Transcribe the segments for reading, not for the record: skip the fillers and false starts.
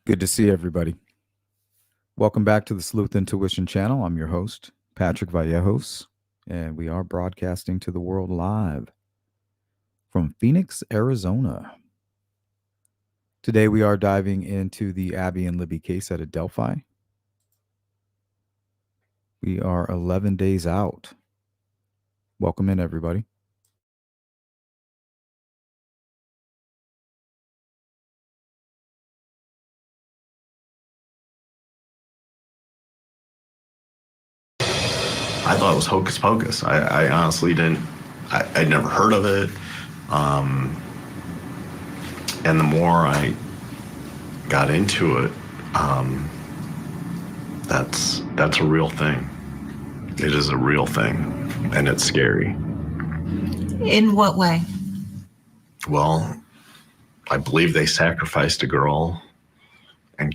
Good to see everybody. Welcome back to the Sleuth Intuition channel. I'm your host, Patrick Vallejos, and we are broadcasting to the world live from Phoenix, Arizona. Today we are diving into the Abby and Libby case out of Delphi. We are 11 days out. Welcome in, everybody. I thought it was hocus pocus. I honestly didn't. I'd never heard of it. And the more I got into it, that's a real thing. It is a real thing, and it's scary. In what way? Well, I believe they sacrificed a girl and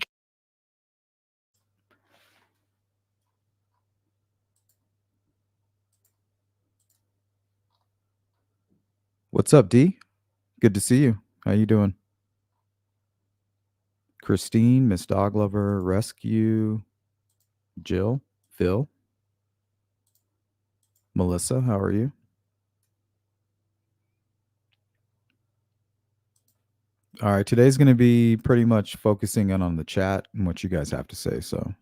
What's up, D? Good to see you. How you doing? Christine, Miss Dog Lover, Rescue, Jill, Phil, Melissa, how are you? All right, today's going to be pretty much focusing in on the chat and what you guys have to say. So,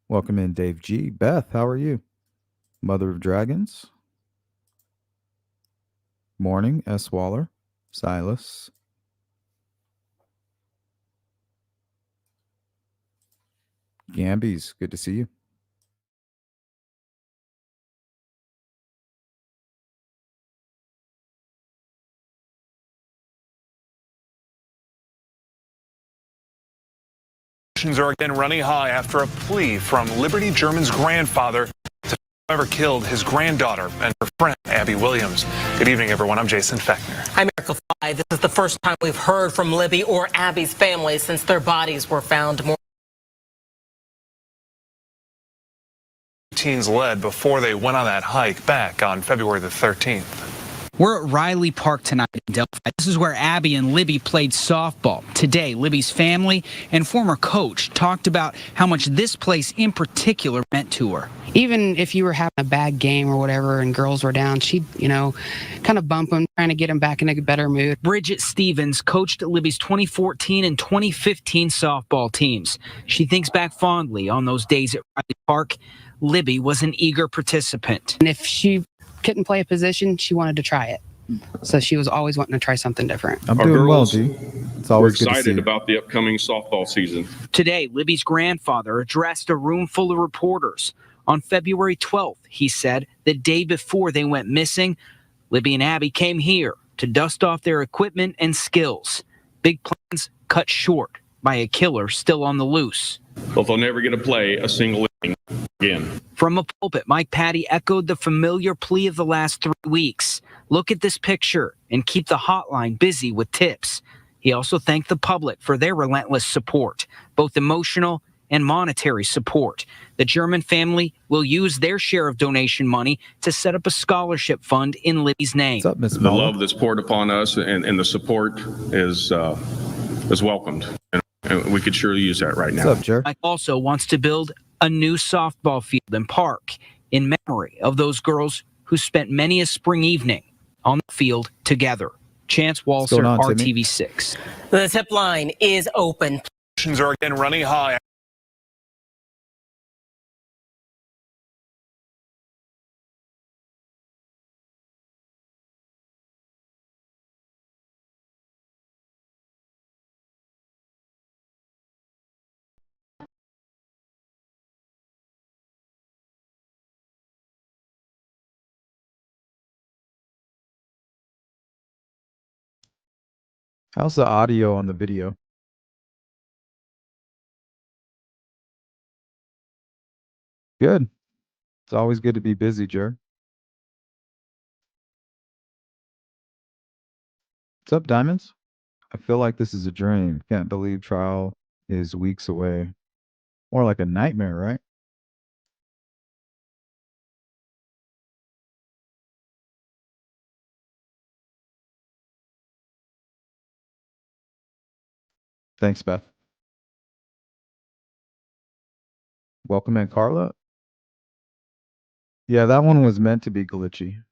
welcome in, Dave G. Beth, how are you? Mother of Dragons. Morning, S. Waller, Silas. Gambies, good to see you. Are again running high after a plea from Liberty German's grandfather to whoever killed his granddaughter and her friend, Abby Williams. Good evening, everyone. I'm Jason Fechner. I'm Miracle 5. This is the first time we've heard from Libby or Abby's family since their bodies were found more. Teens led before they went on that hike back on February the 13th. We're at Riley Park tonight in Delphi. This is where Abby and Libby played softball. Today, Libby's family and former coach talked about how much this place in particular meant to her. Even if you were having a bad game or whatever and girls were down, she'd, kind of bump them, trying to get them back in a better mood. Bridget Stevens coached Libby's 2014 and 2015 softball teams. She thinks back fondly on those days at Riley Park. Libby was an eager participant. And if she couldn't play a position, she wanted to try it. So she was always wanting to try something different. I'm doing well, D. It's always good to see excited you. about the upcoming softball season. Today, Libby's grandfather addressed a room full of reporters. On February 12th, he said, the day before they went missing, Libby and Abby came here to dust off their equipment and skills. Big plans cut short by a killer still on the loose. But they'll never get to play a single inning again. From a pulpit, Mike Patty echoed the familiar plea of the last 3 weeks. Look at this picture and keep the hotline busy with tips. He also thanked the public for their relentless support, both emotional and monetary support. The German family will use their share of donation money to set up a scholarship fund in Libby's name. What's up, Miss The Muller? love that's poured upon us and the support is welcomed. And we could surely use that right now. What's up, Jer? Mike also wants to build a new softball field and park in memory of those girls who spent many a spring evening on the field together. Chance Walser, on, Timmy? RTV6. The tip line is open. Are again running high. How's the audio on the video? Good. It's always good to be busy, Jer. What's up, Diamonds? I feel like this is a dream. Can't believe trial is weeks away. More like a nightmare, right? Thanks, Beth. Welcome in, Carla. Yeah, that one was meant to be glitchy.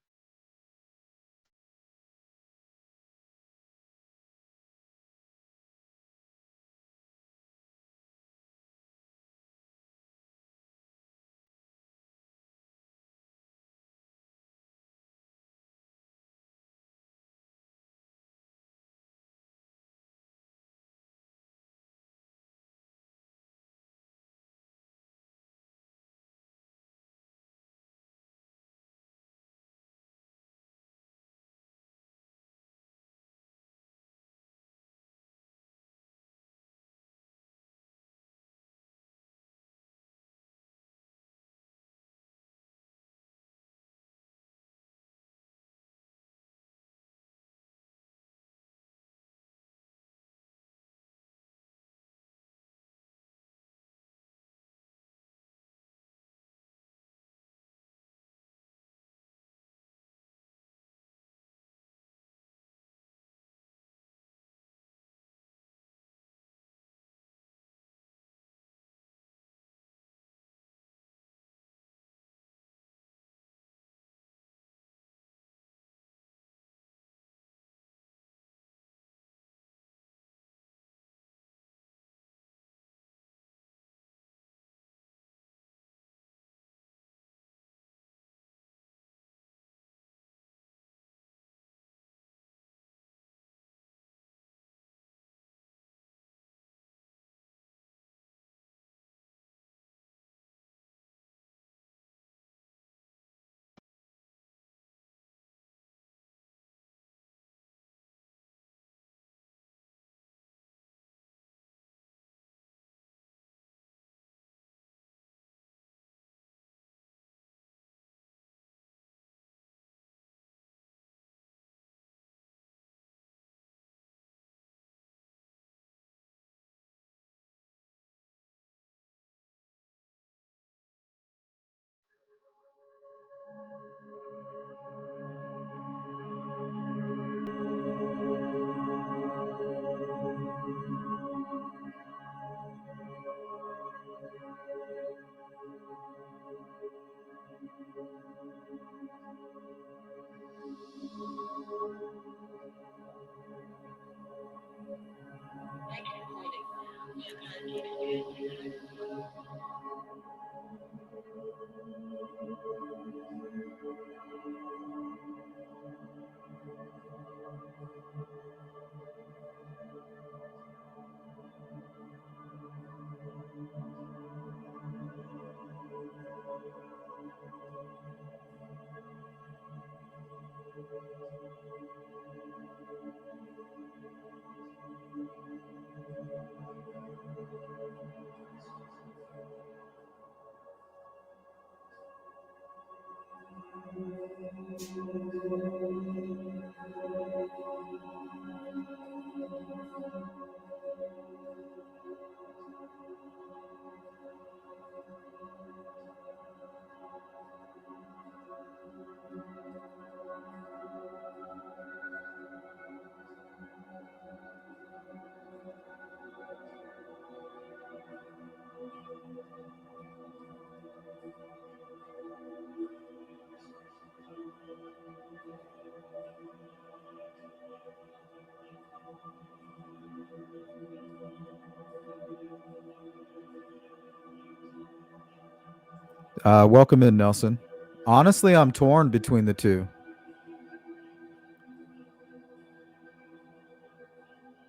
Welcome in, Nelson. Honestly, I'm torn between the two.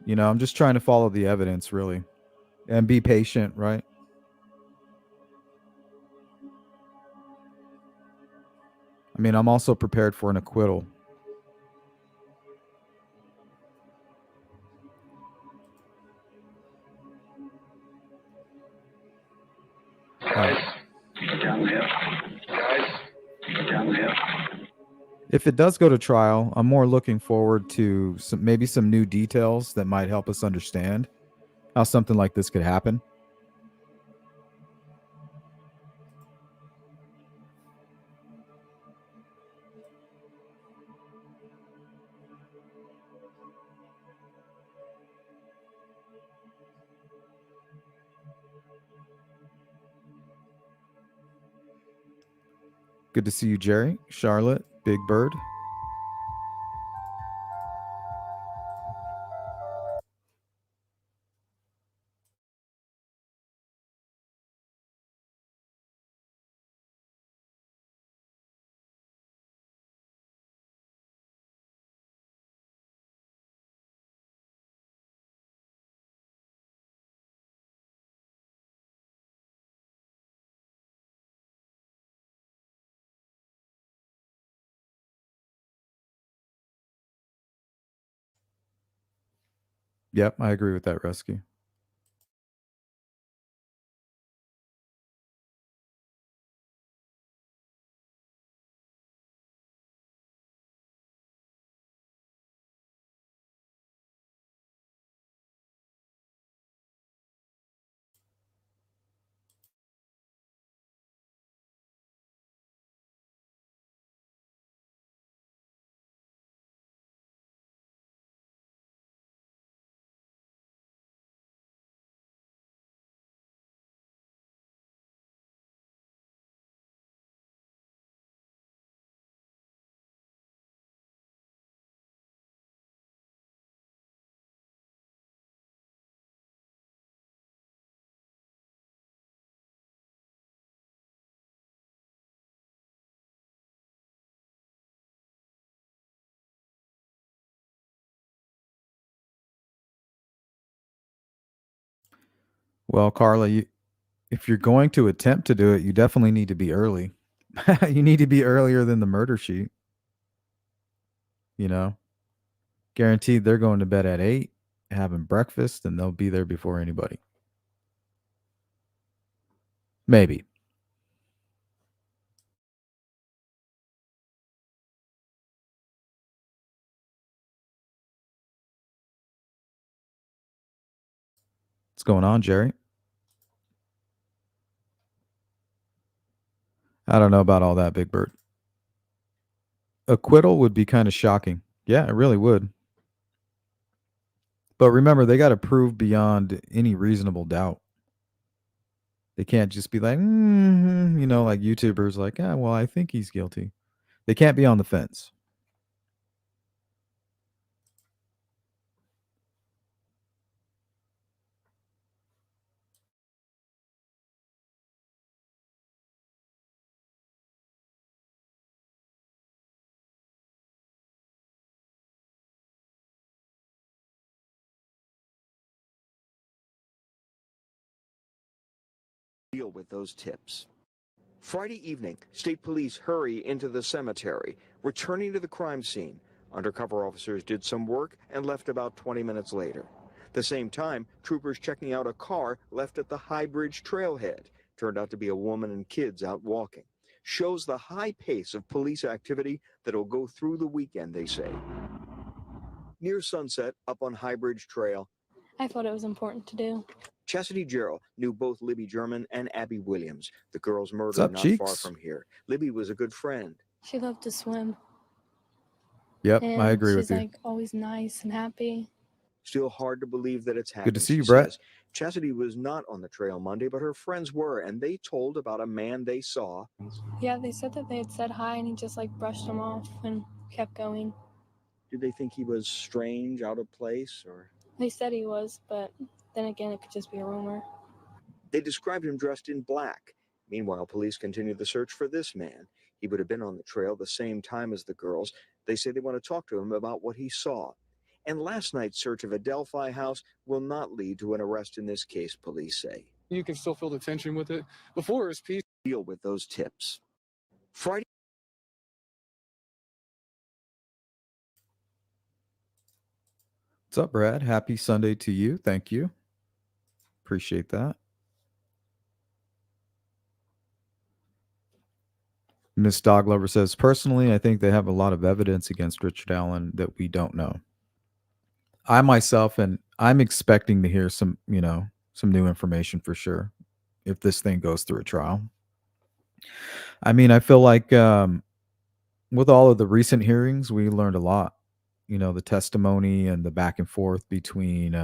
You know, I'm just trying to follow the evidence, really, and be patient, right? I mean, I'm also prepared for an acquittal. If it does go to trial, I'm more looking forward to maybe some new details that might help us understand how something like this could happen. Good to see you, Jerry, Charlotte, Big Bird. Yep, I agree with that, Rescue. Well, Carla, if you're going to attempt to do it, you definitely need to be early. You need to be earlier than the murder sheet. You know, guaranteed they're going to bed at 8, having breakfast, and they'll be there before anybody. Maybe. What's going on, Jerry? I don't know about all that, Big Bird. Acquittal would be kind of shocking. Yeah, it really would. But remember, they got to prove beyond any reasonable doubt. They can't just be like, like YouTubers, like, well, I think he's guilty. They can't be on the fence. Deal with those tips. Friday evening, state police hurry into the cemetery, returning to the crime scene. Undercover officers did some work and left about 20 minutes later. The same time, troopers checking out a car left at the High Bridge trailhead. Turned out to be a woman and kids out walking. Shows the high pace of police activity that'll go through the weekend, they say. Near sunset, up on High Bridge Trail, I thought it was important to do. Chastity Gerald knew both Libby German and Abby Williams, the girl's murder up, not Cheeks? far from here. Libby was a good friend. She loved to swim. Yep, And I agree with she's you. like always nice and happy. Still hard to believe that it's Good happened, to see you, she Brett. says. Chastity was not on the trail Monday, but her friends were, and they told about a man they saw. Yeah, they said that they had said hi and he just like brushed them off and kept going. Did they think he was strange, out of place, or? They said he was, but then again, it could just be a rumor. They described him dressed in black. Meanwhile, police continue the search for this man. He would have been on the trail the same time as the girls. They say they want to talk to him about what he saw. And last night's search of a Delphi house will not lead to an arrest in this case, police say. You can still feel the tension with it. Before it was peace. Deal with those tips. Friday. What's up, Brad? Happy Sunday to you. Thank you. Appreciate that. Miss Dog Lover says, personally, I think they have a lot of evidence against Richard Allen that we don't know. I myself, and I'm expecting to hear some new information for sure if this thing goes through a trial. I mean, I feel like with all of the recent hearings, we learned a lot. The testimony and the back and forth between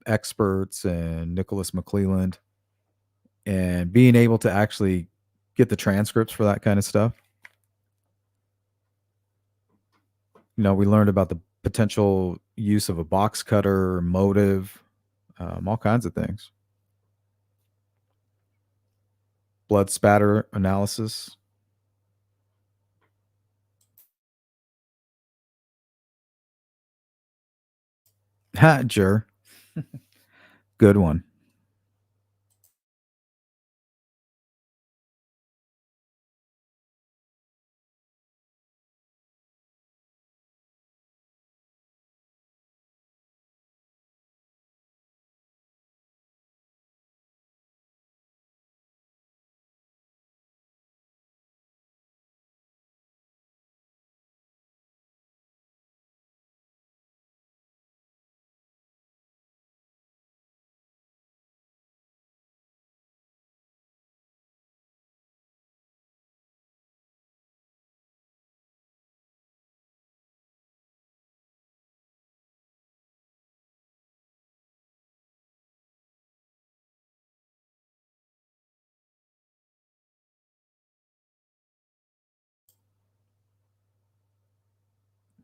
experts and Nicholas McClelland, and being able to actually get the transcripts for that kind of stuff. We learned about the potential use of a box cutter, motive, all kinds of things. Blood spatter analysis. Ha, Jur. Good one.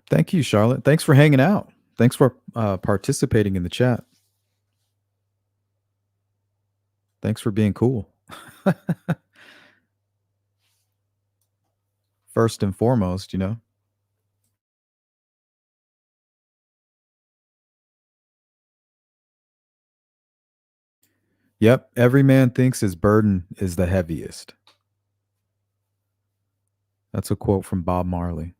Thank you, Charlotte. Thanks for hanging out. Thanks for participating in the chat. Thanks for being cool. First and foremost, Yep, every man thinks his burden is the heaviest. That's a quote from Bob Marley.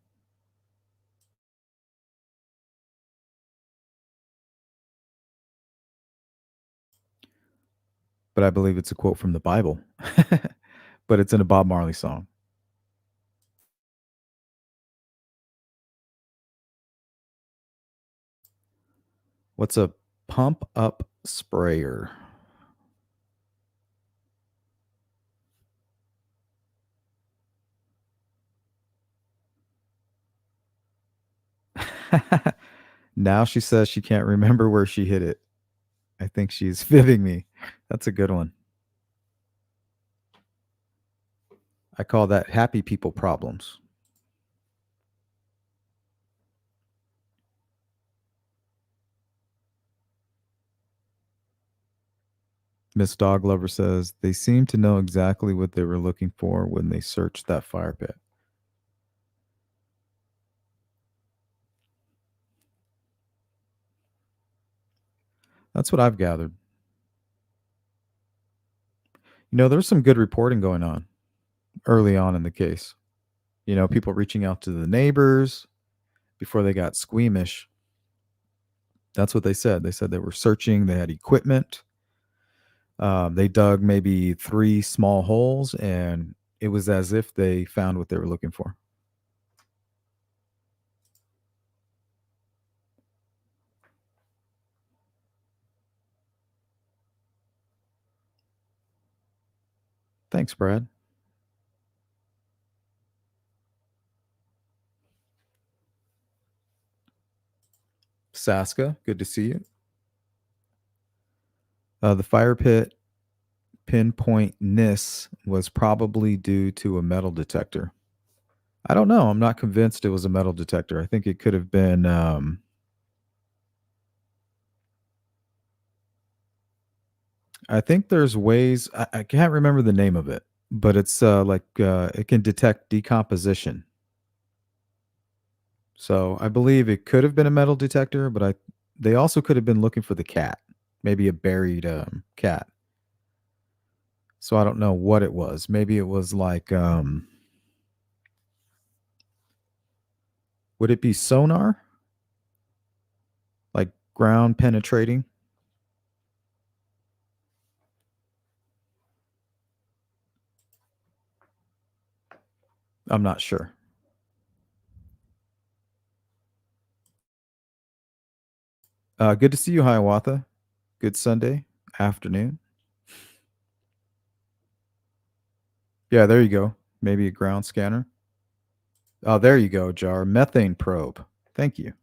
But I believe it's a quote from the Bible. But it's in a Bob Marley song. What's a pump up sprayer? Now she says she can't remember where she hit it. I think she's fibbing me. That's a good one. I call that happy people problems. Miss Dog Lover says they seem to know exactly what they were looking for when they searched that fire pit. That's what I've gathered. There's some good reporting going on early on in the case. People reaching out to the neighbors before they got squeamish. That's what they said. They said they were searching. They had equipment. They dug maybe 3 small holes, and it was as if they found what they were looking for. Thanks, Brad. Saska, good to see you. The fire pit pinpointness was probably due to a metal detector. I don't know. I'm not convinced it was a metal detector. I think it could have been I think there's ways. I can't remember the name of it, but it's it can detect decomposition. So I believe it could have been a metal detector, but they also could have been looking for the cat, maybe a buried cat. So I don't know what it was. Maybe it was like, would it be sonar? Like ground penetrating? I'm not sure. Good to see you, Hiawatha. Good Sunday afternoon. Yeah, there you go. Maybe a ground scanner. Oh, there you go, Jar. Methane probe. Thank you.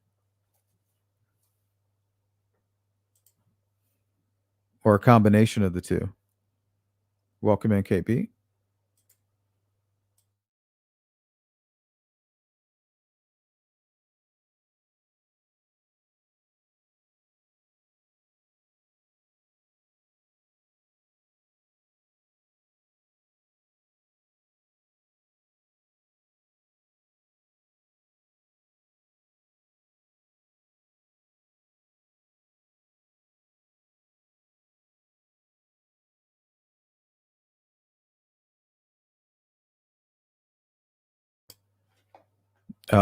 or a combination of the two. Welcome in, KB.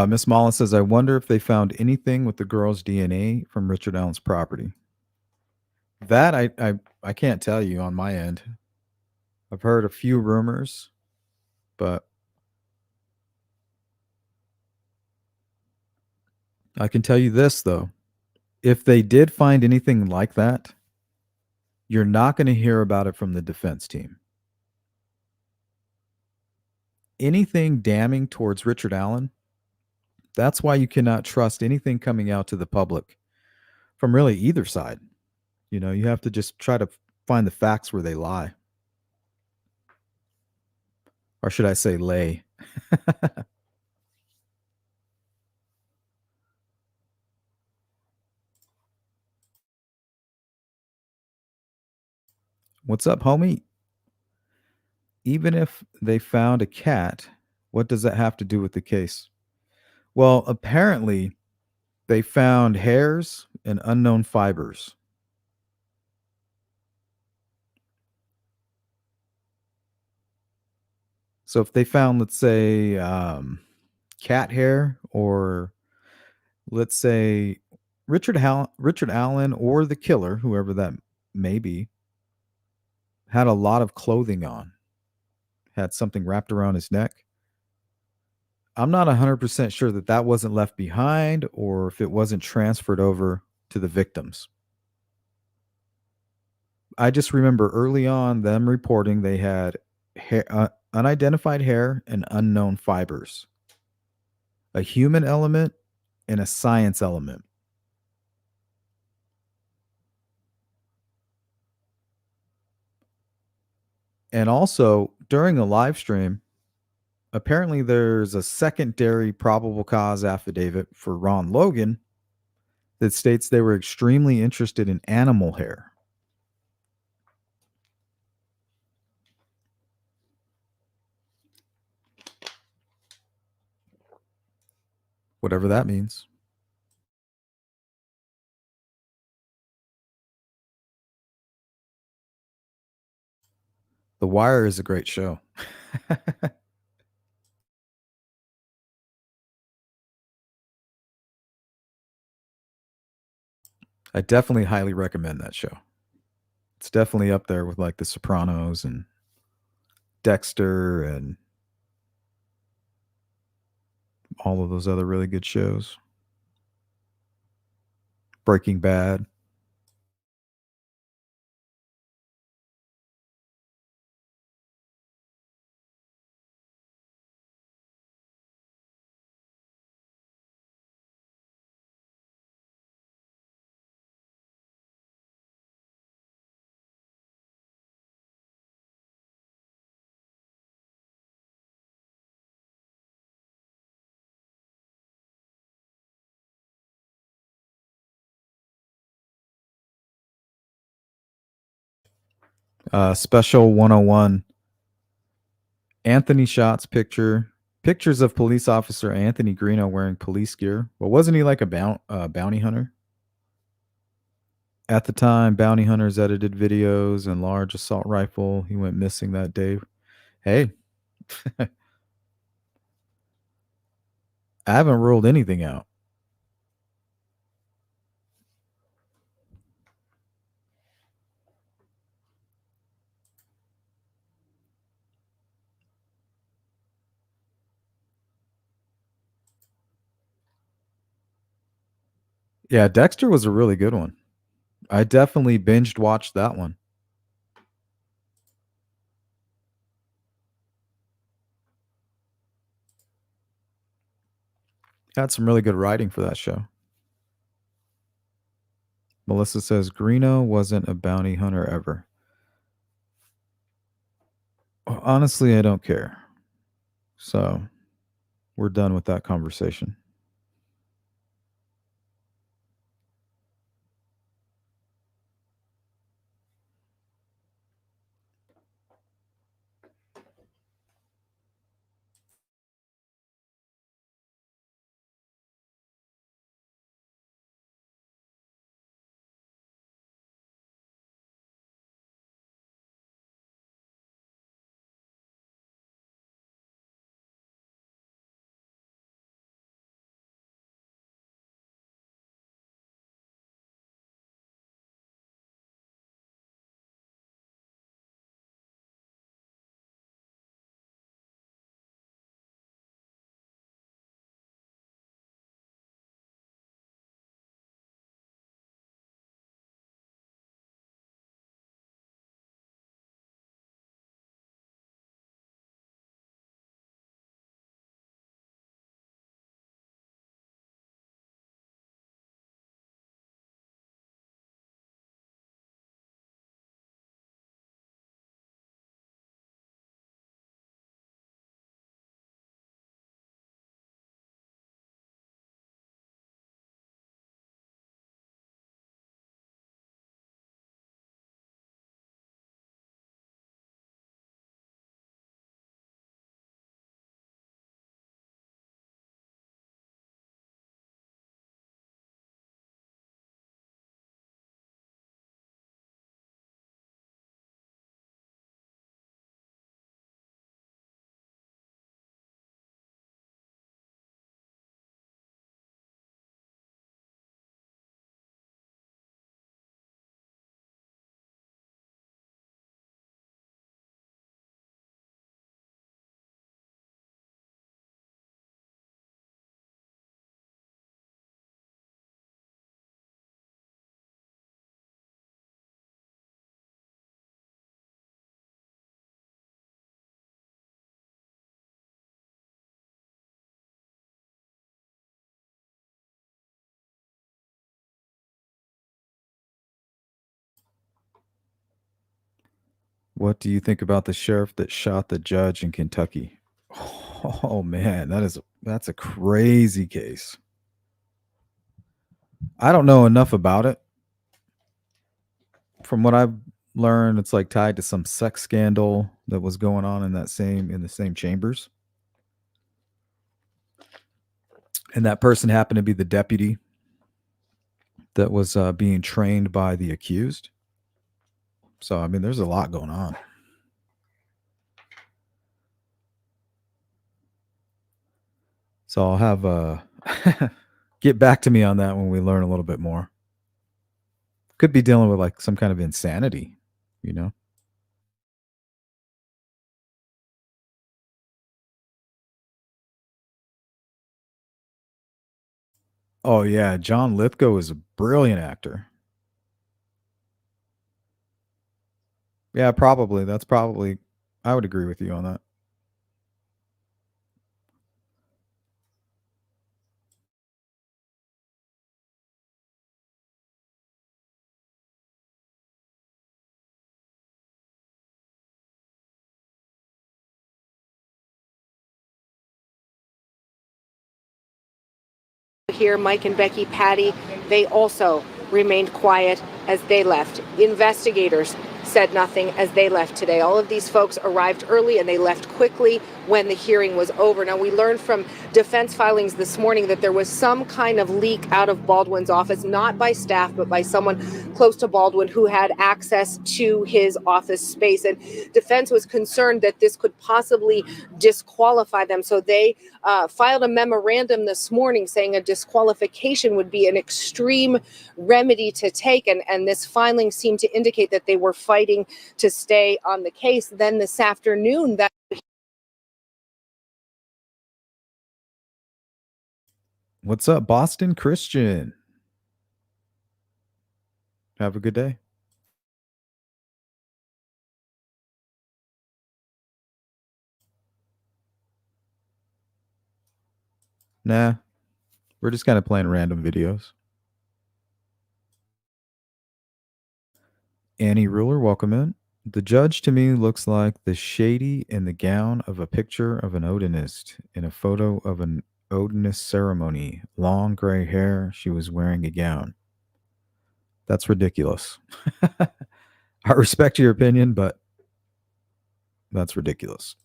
Miss Mullen says, I wonder if they found anything with the girl's DNA from Richard Allen's property. That I can't tell you on my end. I've heard a few rumors, but I can tell you this, though. If they did find anything like that, you're not going to hear about it from the defense team. Anything damning towards Richard Allen, that's why you cannot trust anything coming out to the public from really either side. You know, you have to just try to find the facts where they lie. Or should I say lay? What's up, homie? Even if they found a cat, what does that have to do with the case? Well, apparently they found hairs and unknown fibers. So if they found, let's say, cat hair, or let's say Richard Allen or the killer, whoever that may be, had a lot of clothing on, had something wrapped around his neck. I'm not 100% sure that that wasn't left behind or if it wasn't transferred over to the victims. I just remember early on them reporting they had hair, unidentified hair and unknown fibers, a human element and a science element. And also during a live stream, apparently there's a secondary probable cause affidavit for Ron Logan that states they were extremely interested in animal hair. Whatever that means. The Wire is a great show. I definitely highly recommend that show. It's definitely up there with like The Sopranos and Dexter and all of those other really good shows. Breaking Bad. Special 101. Anthony Shots pictures of police officer Anthony Greeno wearing police gear. Well, wasn't he like a bounty hunter? At the time, bounty hunters edited videos and large assault rifle. He went missing that day. Hey, I haven't ruled anything out. Yeah, Dexter was a really good one. I definitely binged watched that one. Had some really good writing for that show. Melissa says Greeno wasn't a bounty hunter ever. Honestly, I don't care. So we're done with that conversation. What do you think about the sheriff that shot the judge in Kentucky? Oh man, that's a crazy case. I don't know enough about it. From what I've learned, it's like tied to some sex scandal that was going on in the same chambers. And that person happened to be the deputy that was being trained by the accused. So I mean, there's a lot going on. So I'll have get back to me on that when we learn a little bit more. Could be dealing with like some kind of insanity, you know? Oh yeah, John Lithgow is a brilliant actor. Yeah, probably. That's probably I would agree with you on that. Here, Mike and Becky Patty, they also remained quiet as they left. Investigators said nothing as they left today. All of these folks arrived early and they left quickly when the hearing was over. Now, we learned from defense filings this morning that there was some kind of leak out of Baldwin's office, not by staff, but by someone close to Baldwin who had access to his office space. And defense was concerned that this could possibly disqualify them. So they filed a memorandum this morning saying a disqualification would be an extreme remedy to take. And this filing seemed to indicate that they were fighting to stay on the case. Then this afternoon, that What's up, Boston Christian? Have a good day. Nah, we're just kind of playing random videos. Annie Ruler, welcome in. The judge to me looks like the shady in the gown of a picture of an Odinist in a photo of an Odinist ceremony. Long gray hair. She was wearing a gown. That's ridiculous. I respect your opinion, but that's ridiculous.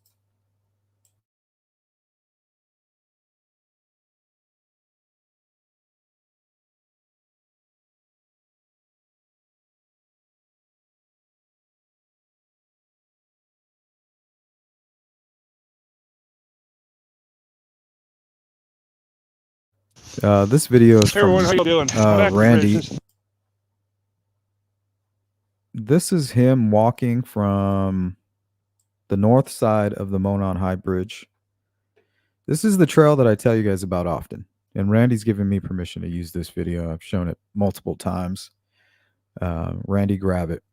This video is Hey from everyone, how you doing? What active bridge Randy. is- This is him walking from the north side of the Monon High Bridge. This is the trail that I tell you guys about often. And Randy's given me permission to use this video. I've shown it multiple times. Randy, grab it.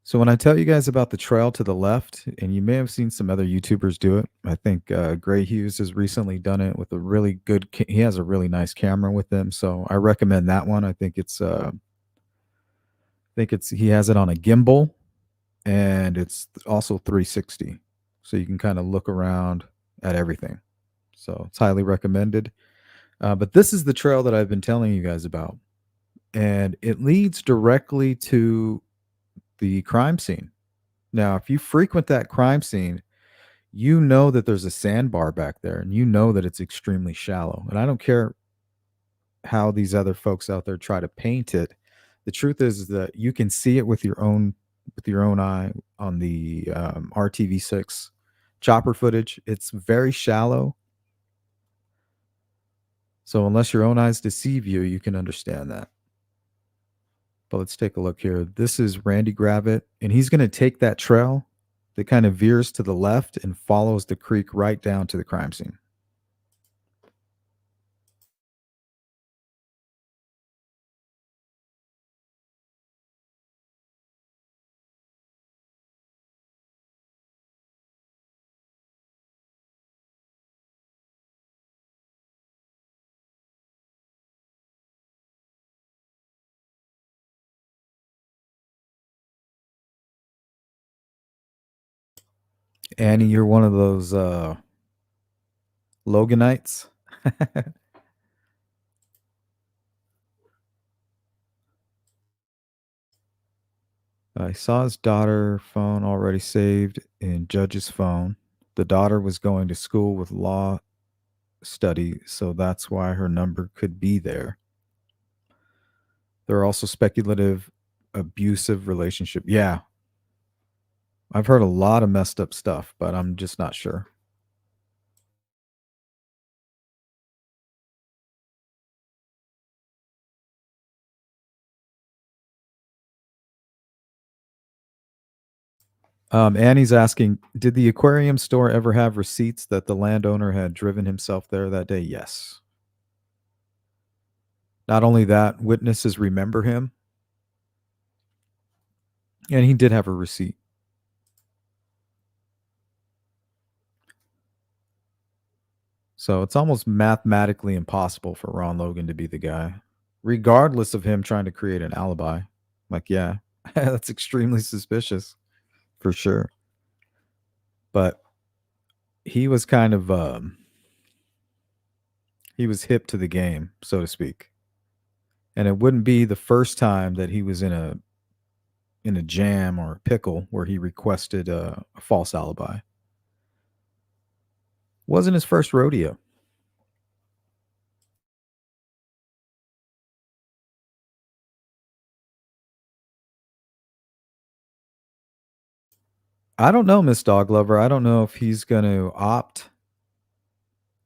So when I tell you guys about the trail to the left, and you may have seen some other YouTubers do it. I think Gray Hughes has recently done it with a really good, he has a really nice camera with him. So I recommend that one. I think it's he has it on a gimbal, and it's also 360. So you can kind of look around at everything. So it's highly recommended. But this is the trail that I've been telling you guys about. And it leads directly to the crime scene. Now, if you frequent that crime scene, you know that there's a sandbar back there, and you know that it's extremely shallow. And I don't care how these other folks out there try to paint it. The truth is that you can see it with your own eye on the RTV6 chopper footage. It's very shallow. So unless your own eyes deceive you, you can understand that. But let's take a look here. This is Randy Gravitt, and he's going to take that trail that kind of veers to the left and follows the creek right down to the crime scene. Annie, you're one of those Loganites. I saw his daughter phone already saved in Judge's phone. The daughter was going to school with law study, so that's why her number could be there. There are also speculative abusive relationship. Yeah. I've heard a lot of messed up stuff, but I'm just not sure. Annie's asking, did the aquarium store ever have receipts that the landowner had driven himself there that day? Yes. Not only that, witnesses remember him. And he did have a receipt. So it's almost mathematically impossible for Ron Logan to be the guy, regardless of him trying to create an alibi. Like, yeah, that's extremely suspicious for sure. But he was kind of he was hip to the game, so to speak. And it wouldn't be the first time that he was in a jam or a pickle where he requested a false alibi. Wasn't his first rodeo. I don't know, Miss Dog Lover. I don't know if he's going to opt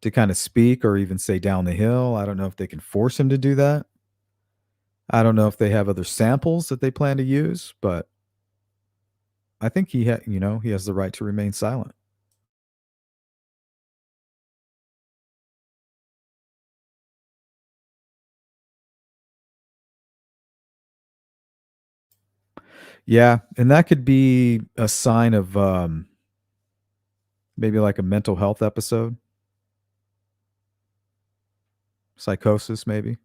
to kind of speak or even say down the hill. I don't know if they can force him to do that. I don't know if they have other samples that they plan to use, but I think he has the right to remain silent. Yeah, and that could be a sign of maybe like a mental health episode. Psychosis, maybe.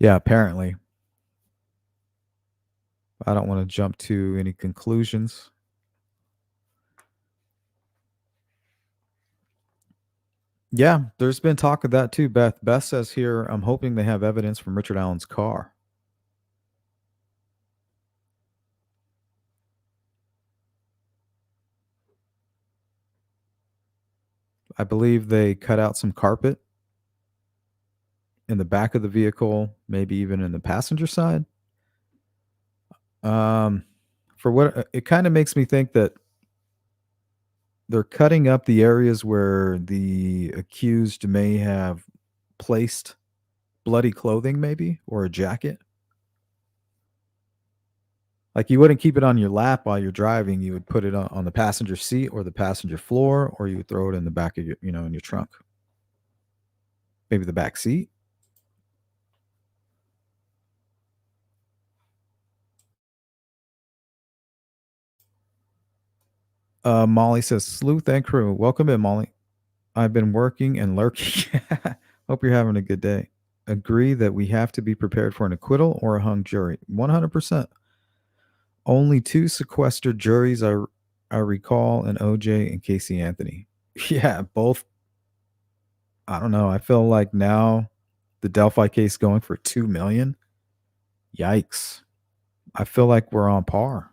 Yeah, apparently. I don't want to jump to any conclusions. Yeah, there's been talk of that too, Beth. Beth says here, I'm hoping they have evidence from Richard Allen's car. I believe they cut out some carpet in the back of the vehicle, maybe even in the passenger side. For what it kind of makes me think that they're cutting up the areas where the accused may have placed bloody clothing, maybe, or a jacket. Like you wouldn't keep it on your lap while you're driving. You would put it on the passenger seat or the passenger floor, or you would throw it in the back of your, in your trunk. Maybe the back seat. Molly says, Sleuth and crew, welcome in, Molly. I've been working and lurking. Hope you're having a good day. Agree that we have to be prepared for an acquittal or a hung jury. 100%. Only 2 sequestered juries I recall, and OJ and Casey Anthony. Yeah, both. I don't know. I feel like now the Delphi case going for $2 million. Yikes. I feel like we're on par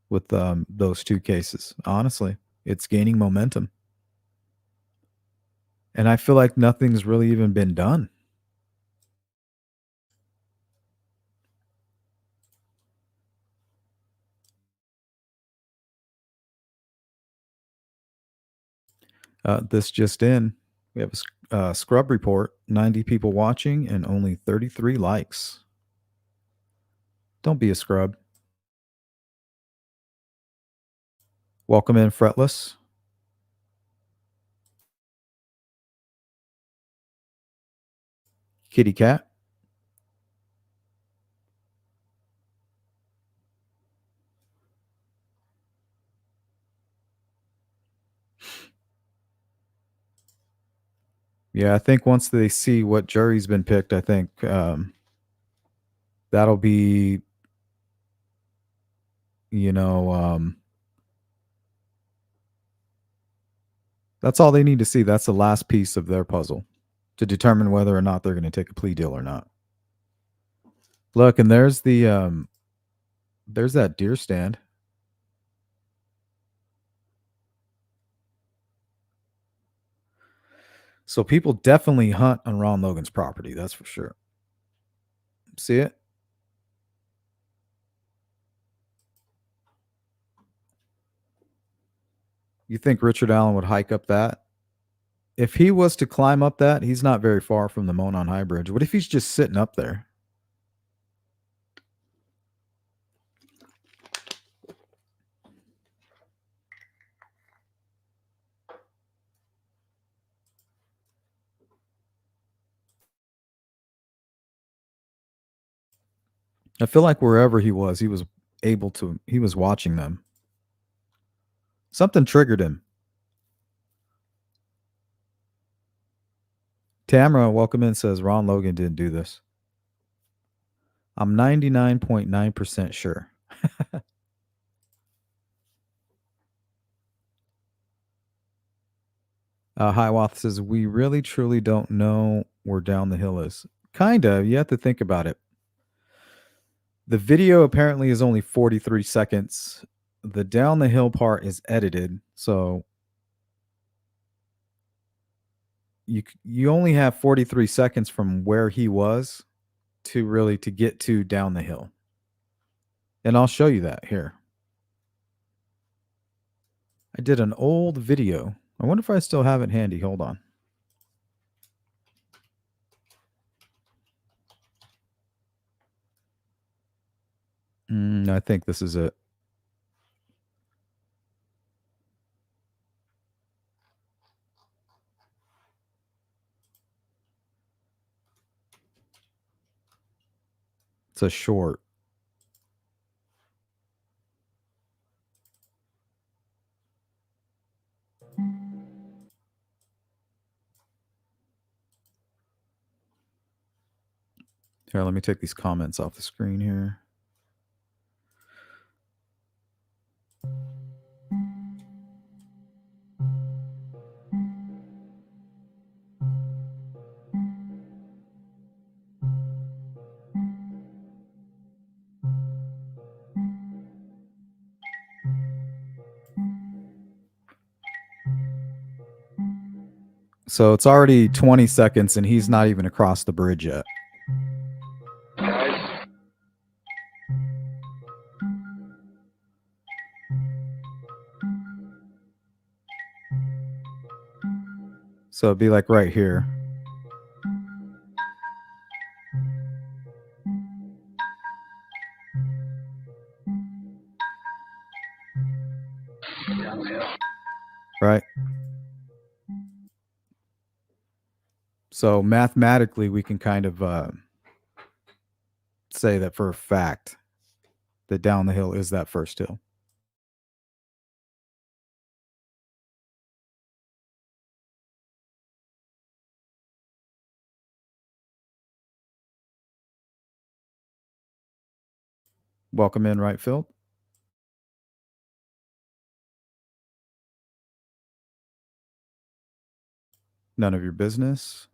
with those 2 cases. Honestly, it's gaining momentum. And I feel like nothing's really even been done. This just in. We have a scrub report, 90 people watching and only 33 likes. Don't be a scrub. Welcome in, Fretless. Kitty Cat. Yeah, I think once they see what jury's been picked, I think that'll be, that's all they need to see. That's the last piece of their puzzle to determine whether or not they're going to take a plea deal or not. Look, and there's there's that deer stand. So people definitely hunt on Ron Logan's property. That's for sure. See it? You think Richard Allen would hike up that? If he was to climb up that, he's not very far from the Monon High Bridge. What if he's just sitting up there? I feel like wherever he was able to, he was watching them. Something triggered him. Tamara, welcome in, says Ron Logan didn't do this. I'm 99.9% sure. Highwath says, we really truly don't know where down the hill is. Kinda. You have to think about it. The video apparently is only 43 seconds. The down the hill part is edited, so you only have 43 seconds from where he was to get to down the hill. And I'll show you that here. I did an old video. I wonder if I still have it handy. Hold on. I think this is it. It's a short. Here, let me take these comments off the screen here. So it's already 20 seconds and he's not even across the bridge yet. So it'd be like right here. Right? So mathematically, we can kind of say that for a fact that down the hill is that first hill. Welcome in, right, Phil? None of your business.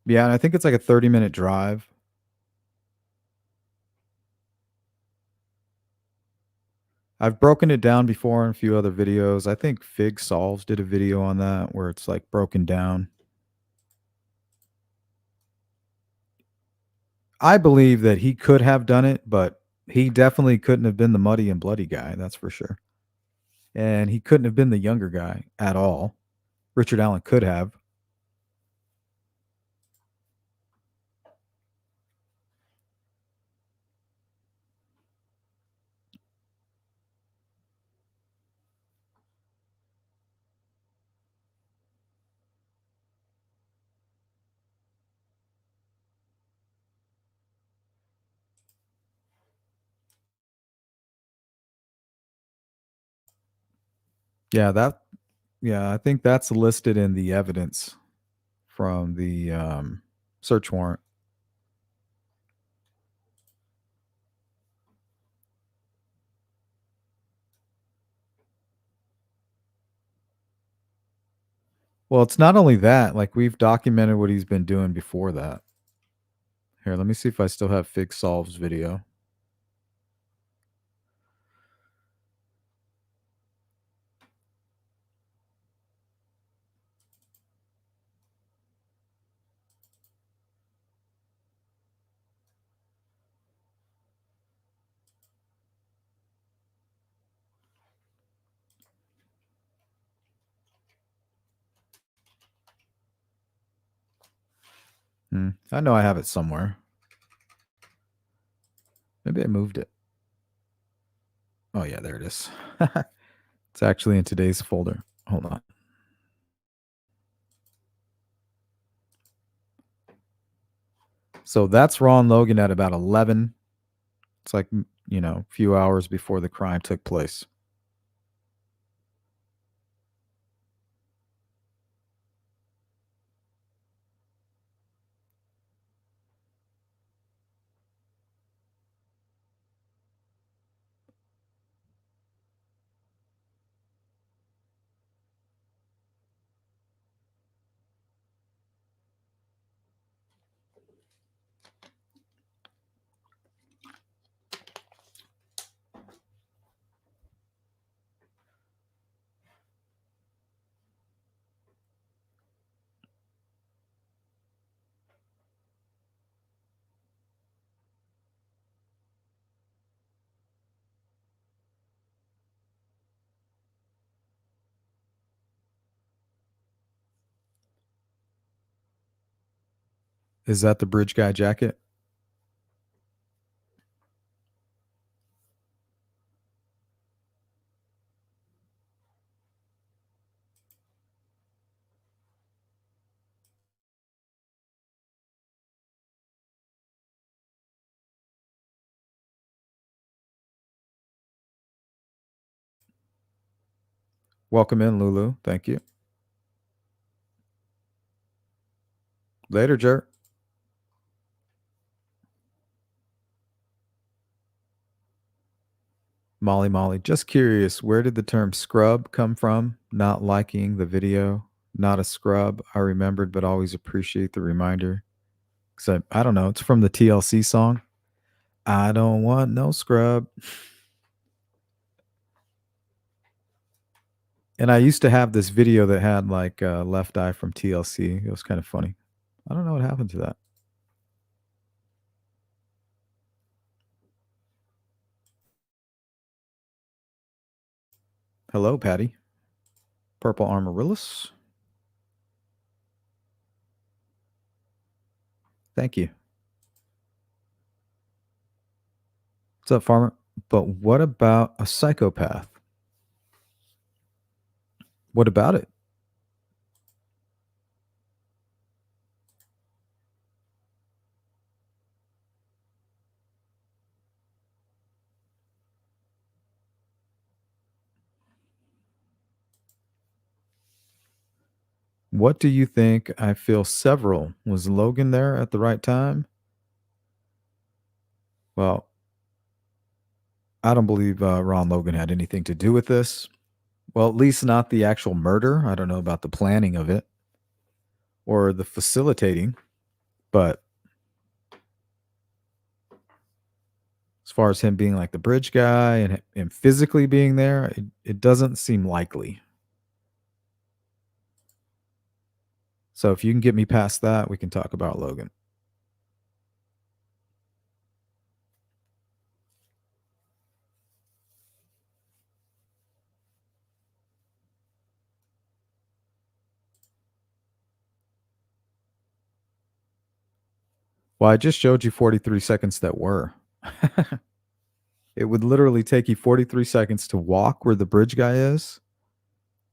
Yeah, and I think it's like a 30-minute drive. I've broken it down before in a few other videos. I think Fig Solves did a video on that where it's like broken down. I believe that he could have done it, but he definitely couldn't have been the muddy and bloody guy, that's for sure. And he couldn't have been the younger guy at all. Richard Allen could have. Yeah, I think that's listed in the evidence from the search warrant. Well, it's not only that, like we've documented what he's been doing before that. Here, let me see if I still have Fig Solves video. I know I have it somewhere. Maybe I moved it. Oh, yeah, there it is. It's actually in today's folder. Hold on. So that's Ron Logan at about 11. It's like, a few hours before the crime took place. Is that the bridge guy jacket? Welcome in, Lulu. Thank you. Later, Jer. Molly, just curious, where did the term scrub come from? Not liking the video. Not a scrub. I remembered, but always appreciate the reminder. Because I don't know. It's from the TLC song. I don't want no scrub. And I used to have this video that had like Left Eye from TLC. It was kind of funny. I don't know what happened to that. Hello, Patty. Purple Amaryllis. Thank you. What's up, Farmer? But what about a psychopath? What about it? What do you think? I feel several. Was Logan there at the right time? Well, I don't believe Ron Logan had anything to do with this. Well, at least not the actual murder. I don't know about the planning of it or the facilitating, but as far as him being like the bridge guy and physically being there, it doesn't seem likely. So if you can get me past that, we can talk about Logan. Well, I just showed you 43 seconds that were. It would literally take you 43 seconds to walk where the bridge guy is,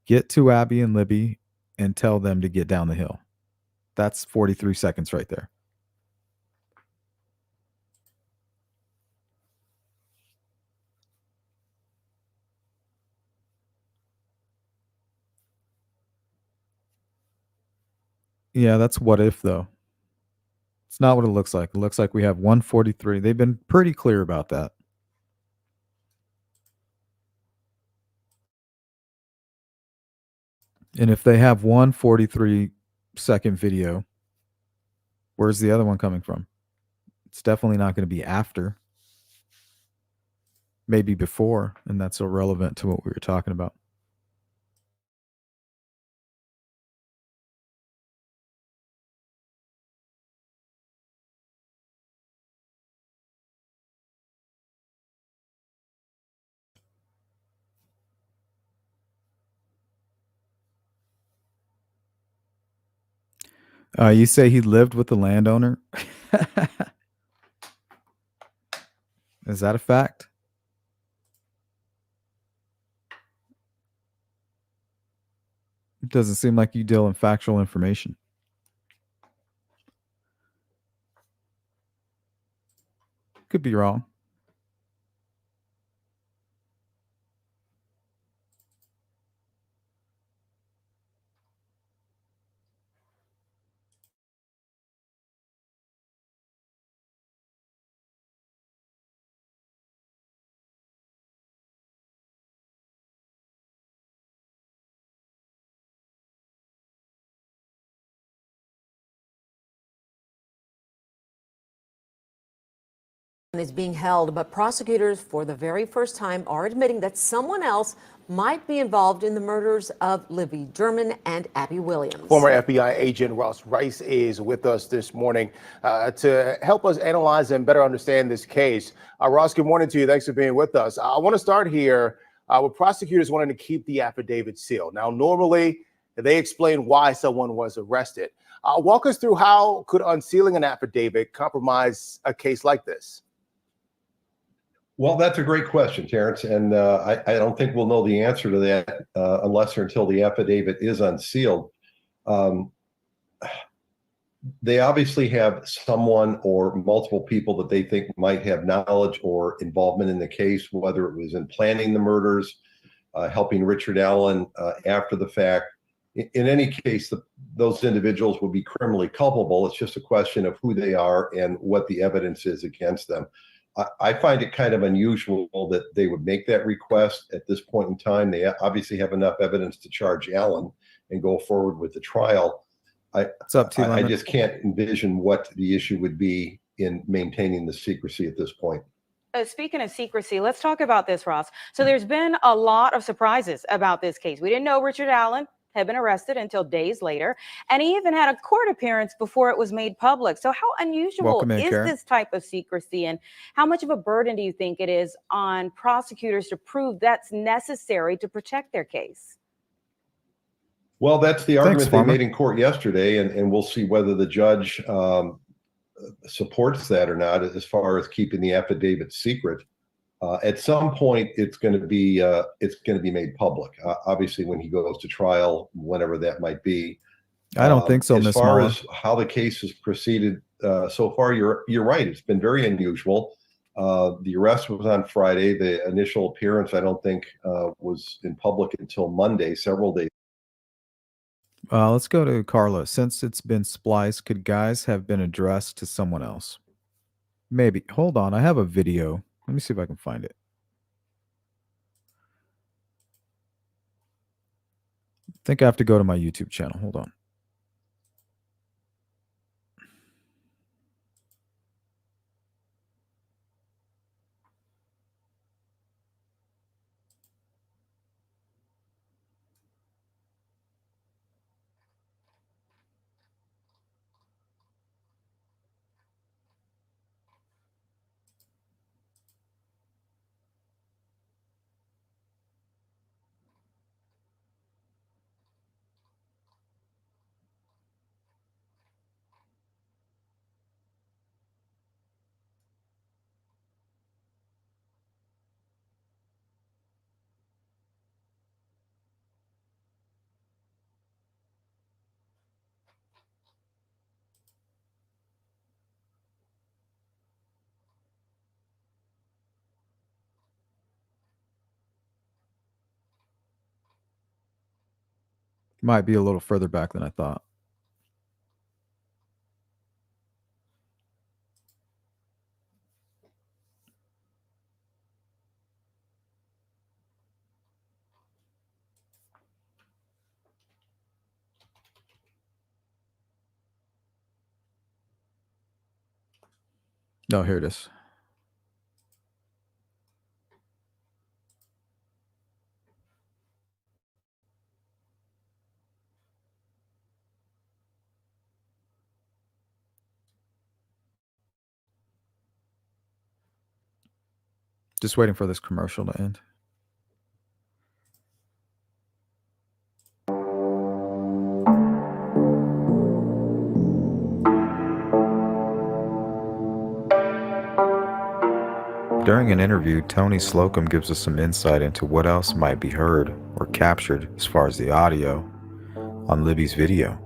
get to Abby and Libby, and tell them to get down the hill. That's 43 seconds right there. Yeah, that's what if, though. It's not what it looks like. It looks like we have 143. They've been pretty clear about that. And if they have 143-second video, where's the other one coming from? It's definitely not going to be after. Maybe before, and that's irrelevant to what we were talking about. You say he lived with the landowner? Is that a fact? It doesn't seem like you deal in factual information. Could be wrong. Is being held, but prosecutors for the very first time are admitting that someone else might be involved in the murders of Libby German and Abby Williams. Former FBI agent Ross Rice is with us this morning to help us analyze and better understand this case. Ross, good morning to you. Thanks for being with us. I want to start here with prosecutors wanting to keep the affidavit sealed. Now, normally they explain why someone was arrested. Walk us through how could unsealing an affidavit compromise a case like this? Well, that's a great question, Terrence, and I don't think we'll know the answer to that unless or until the affidavit is unsealed. They obviously have someone or multiple people that they think might have knowledge or involvement in the case, whether it was in planning the murders, helping Richard Allen after the fact. in any case, those individuals will be criminally culpable. It's just a question of who they are and what the evidence is against them. I find it kind of unusual that they would make that request at this point in time. They obviously have enough evidence to charge Allen and go forward with the trial. It's up to I just can't envision what the issue would be in maintaining the secrecy at this point. Speaking of secrecy, let's talk about this, Ross. So there's been a lot of surprises about this case. We didn't know Richard Allen had been arrested until days later, and he even had a court appearance before it was made public. So how unusual is this type of secrecy, and how much of a burden do you think it is on prosecutors to prove that's necessary to protect their case? Well, that's the argument they made in court yesterday, and we'll see whether the judge supports that or not as far as keeping the affidavit secret. At some point, it's going to be made public. Obviously, when he goes to trial, whenever that might be. I don't think so, Ms. As far Muller. as how the case has proceeded so far, you're right. It's been very unusual. The arrest was on Friday. The initial appearance, I don't think, was in public until Monday, several days. Let's go to Carla. Since it's been spliced, could guys have been addressed to someone else? Maybe. Hold on. I have a video. Let me see if I can find it. I think I have to go to my YouTube channel. Hold on. Might be a little further back than I thought. No, here it is. Just waiting for this commercial to end. During an interview, Tony Slocum gives us some insight into what else might be heard or captured as far as the audio on Libby's video.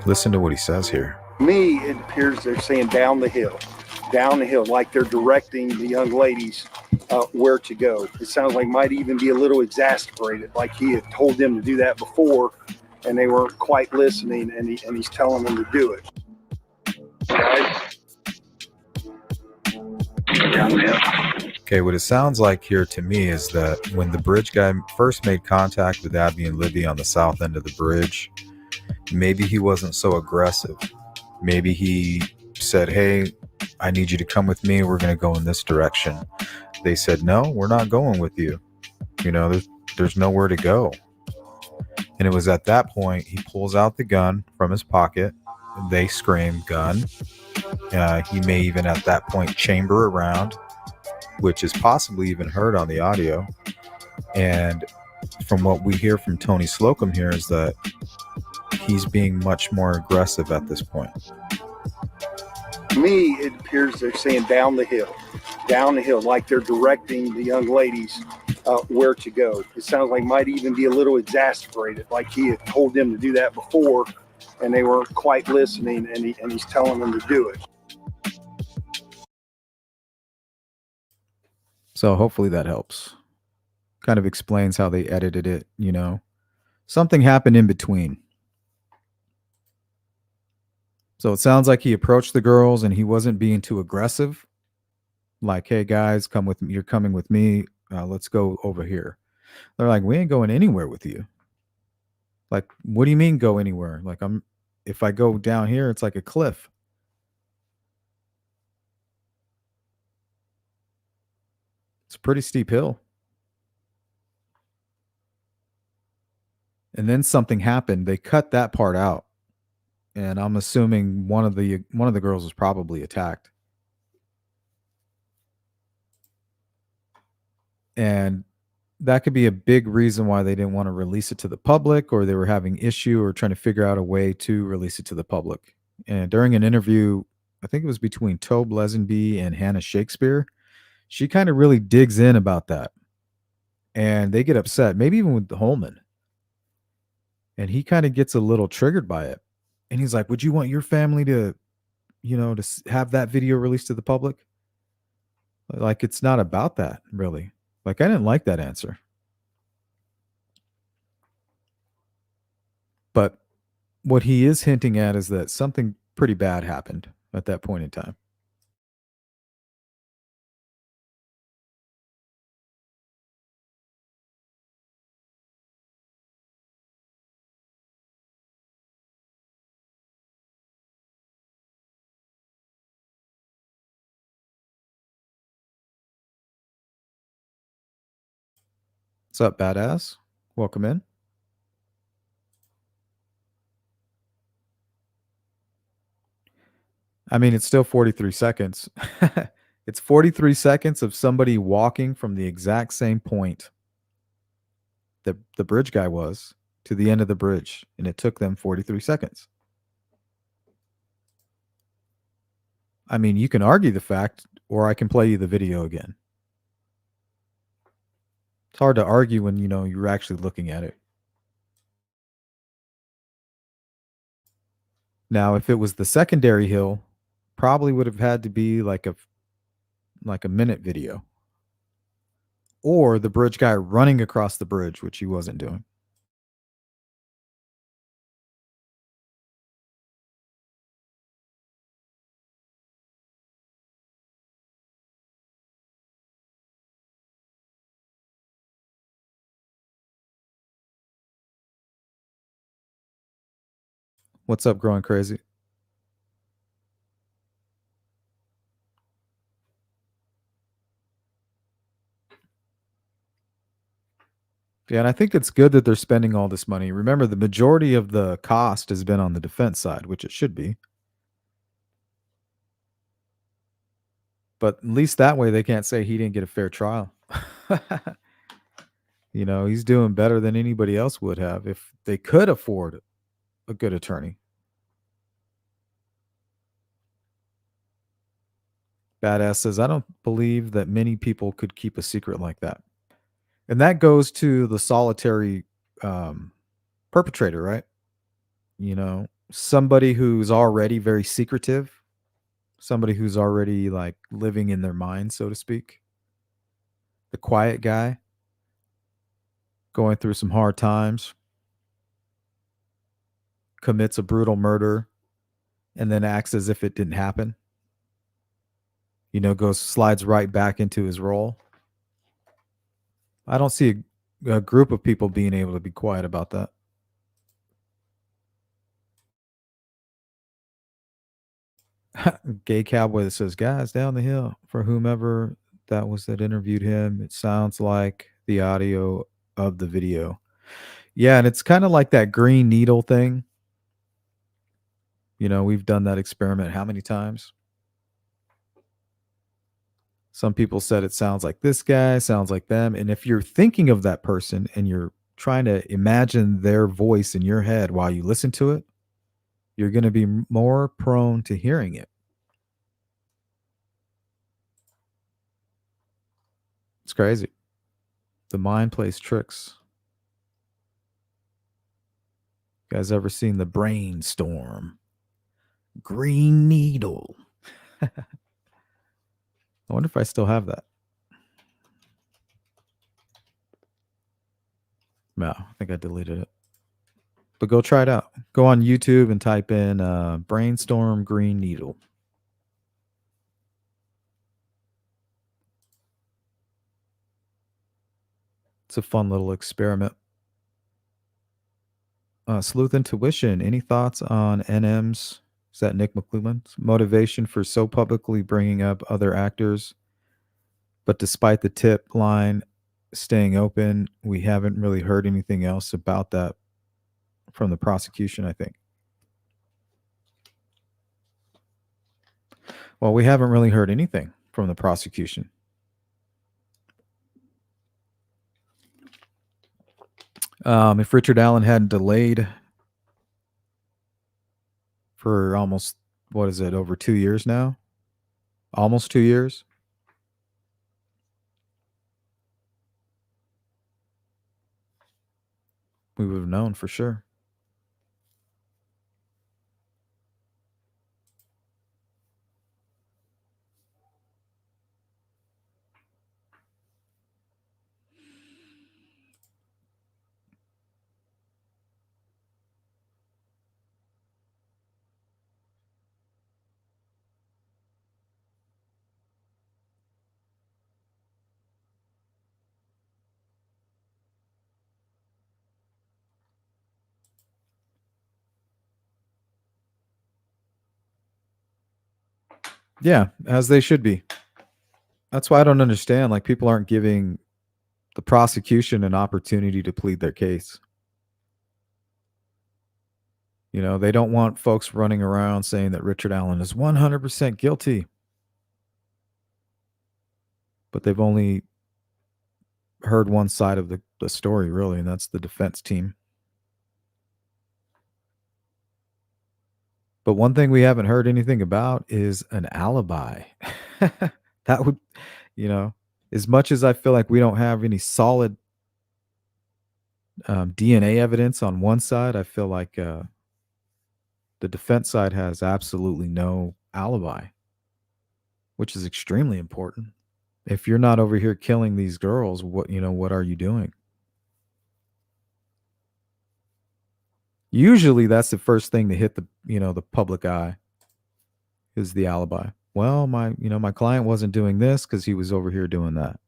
Listen to what he says here. Me, it appears they're saying down the hill, like they're directing the young ladies where to go. It sounds like might even be a little exasperated, like he had told them to do that before and they weren't quite listening, and he's telling them to do it. Okay, what it sounds like here to me is that when the bridge guy first made contact with Abby and Libby on the south end of the bridge, maybe he wasn't so aggressive. Maybe he said, hey, I need you to come with me. We're going to go in this direction. They said, no, we're not going with you. You know, there's nowhere to go. And it was at that point he pulls out the gun from his pocket. They scream, gun. He may even at that point chamber around, which is possibly even heard on the audio. And from what we hear from Tony Slocum here is that he's being much more aggressive at this point. Me, it appears they're saying down the hill, like they're directing the young ladies where to go. It sounds like might even be a little exasperated, like he had told them to do that before and they weren't quite listening, and he's telling them to do it. So hopefully that helps. Kind of explains how they edited it, you know. Something happened in between. So it sounds like he approached the girls and he wasn't being too aggressive. Like, hey guys, come with me. You're coming with me. Let's go over here. They're like, we ain't going anywhere with you. Like, what do you mean go anywhere? Like, if I go down here, it's like a cliff. It's a pretty steep hill. And then something happened. They cut that part out. And I'm assuming one of the girls was probably attacked. And that could be a big reason why they didn't want to release it to the public, or they were having issue or trying to figure out a way to release it to the public. And during an interview, I think it was between Tobe Lesenby and Hannah Shakespeare, she kind of really digs in about that. And they get upset, maybe even with Holman. And he kind of gets a little triggered by it. And he's like, would you want your family to, to have that video released to the public? Like, it's not about that, really. Like, I didn't like that answer. But what he is hinting at is that something pretty bad happened at that point in time. What's up, badass? Welcome in. I mean, it's still 43 seconds. It's 43 seconds of somebody walking from the exact same point that the bridge guy was to the end of the bridge, and it took them 43 seconds. I mean, you can argue the fact, or I can play you the video again. It's hard to argue when, you're actually looking at it. Now, if it was the secondary hill, probably would have had to be like a minute video. Or the bridge guy running across the bridge, which he wasn't doing. What's up, Growing Crazy? Yeah, and I think it's good that they're spending all this money. Remember, the majority of the cost has been on the defense side, which it should be. But at least that way they can't say he didn't get a fair trial. He's doing better than anybody else would have if they could afford a good attorney. Badass says, I don't believe that many people could keep a secret like that. And that goes to the solitary perpetrator, right? Somebody who's already very secretive, somebody who's already like living in their mind, so to speak. The quiet guy going through some hard times, commits a brutal murder, and then acts as if it didn't happen. Slides right back into his role. I don't see a group of people being able to be quiet about that. Gay cowboy that says, guys, down the hill, for whomever that was that interviewed him, it sounds like the audio of the video. Yeah, and it's kind of like that green needle thing. We've done that experiment how many times? Some people said it sounds like this guy, sounds like them. And if you're thinking of that person and you're trying to imagine their voice in your head while you listen to it, you're going to be more prone to hearing it. It's crazy. The mind plays tricks. You guys ever seen the Brainstorm? Green Needle. I wonder if I still have that. No, I think I deleted it. But go try it out. Go on YouTube and type in brainstorm green needle. It's a fun little experiment. Sleuth Intuition, any thoughts on NM's, is that Nick McClellan's motivation for so publicly bringing up other actors? But despite the tip line staying open, we haven't really heard anything else about that from the prosecution, I think. Well, we haven't really heard anything from the prosecution. If Richard Allen hadn't delayed for almost, what is it, over 2 years now? Almost 2 years? We would have known for sure. Yeah, as they should be. That's why I don't understand. Like, people aren't giving the prosecution an opportunity to plead their case. You know, they don't want folks running around saying that Richard Allen is 100% guilty. But they've only heard one side of the story, really, and that's the defense team. But one thing we haven't heard anything about is an alibi. That would, you know, as much as I feel like we don't have any solid DNA evidence on one side, I feel like the defense side has absolutely no alibi, which is extremely important. If you're not over here killing these girls, what are you doing? Usually that's the first thing to hit the public eye is the alibi. Well, my client wasn't doing this because he was over here doing that.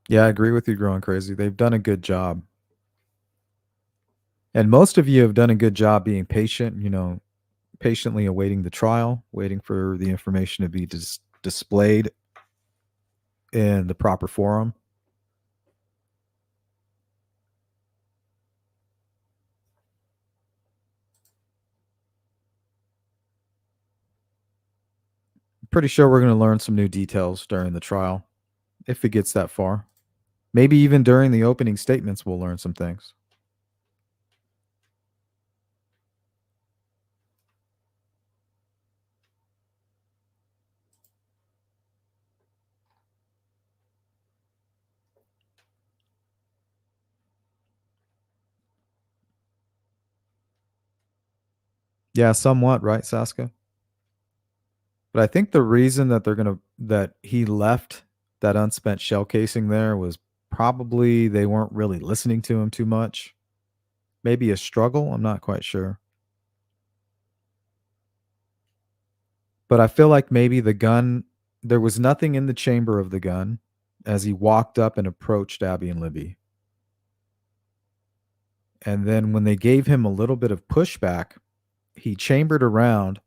Yeah, I agree with you, Growing Crazy. They've done a good job. And most of you have done a good job being patient, patiently awaiting the trial, waiting for the information to be displayed in the proper forum. I'm pretty sure we're going to learn some new details during the trial, if it gets that far. Maybe even during the opening statements, we'll learn some things. Yeah, somewhat, right, Saska? But I think the reason that that he left that unspent shell casing there was probably they weren't really listening to him too much. Maybe a struggle, I'm not quite sure. But I feel like maybe the gun, there was nothing in the chamber of the gun as he walked up and approached Abby and Libby. And then when they gave him a little bit of pushback, he chambered around,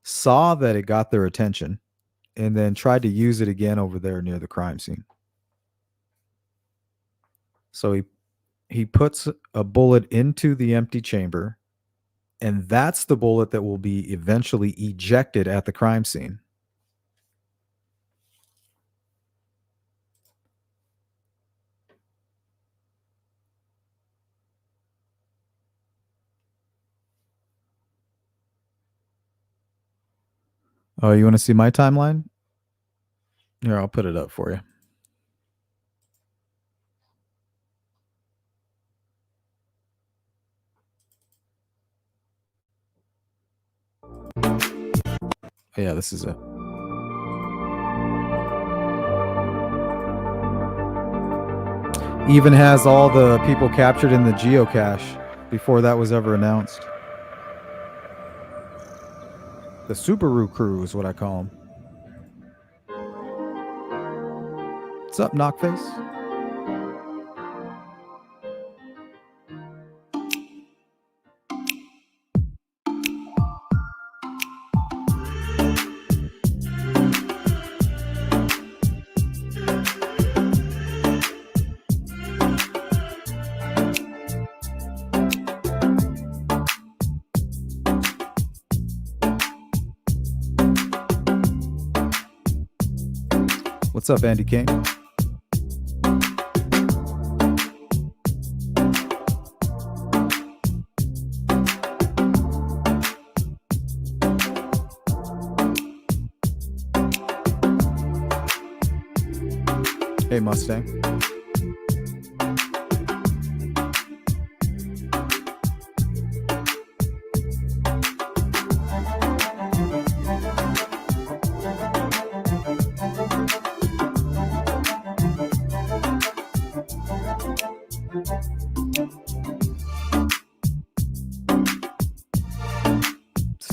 saw that it got their attention, and then tried to use it again over there near the crime scene. So he puts a bullet into the empty chamber, and that's the bullet that will be eventually ejected at the crime scene. Oh, you want to see my timeline? Here, I'll put it up for you. Yeah, this is it. Even has all the people captured in the geocache before that was ever announced. The Subaru crew is what I call them. What's up, Knockface? What's up, Andy King? Hey, Mustang.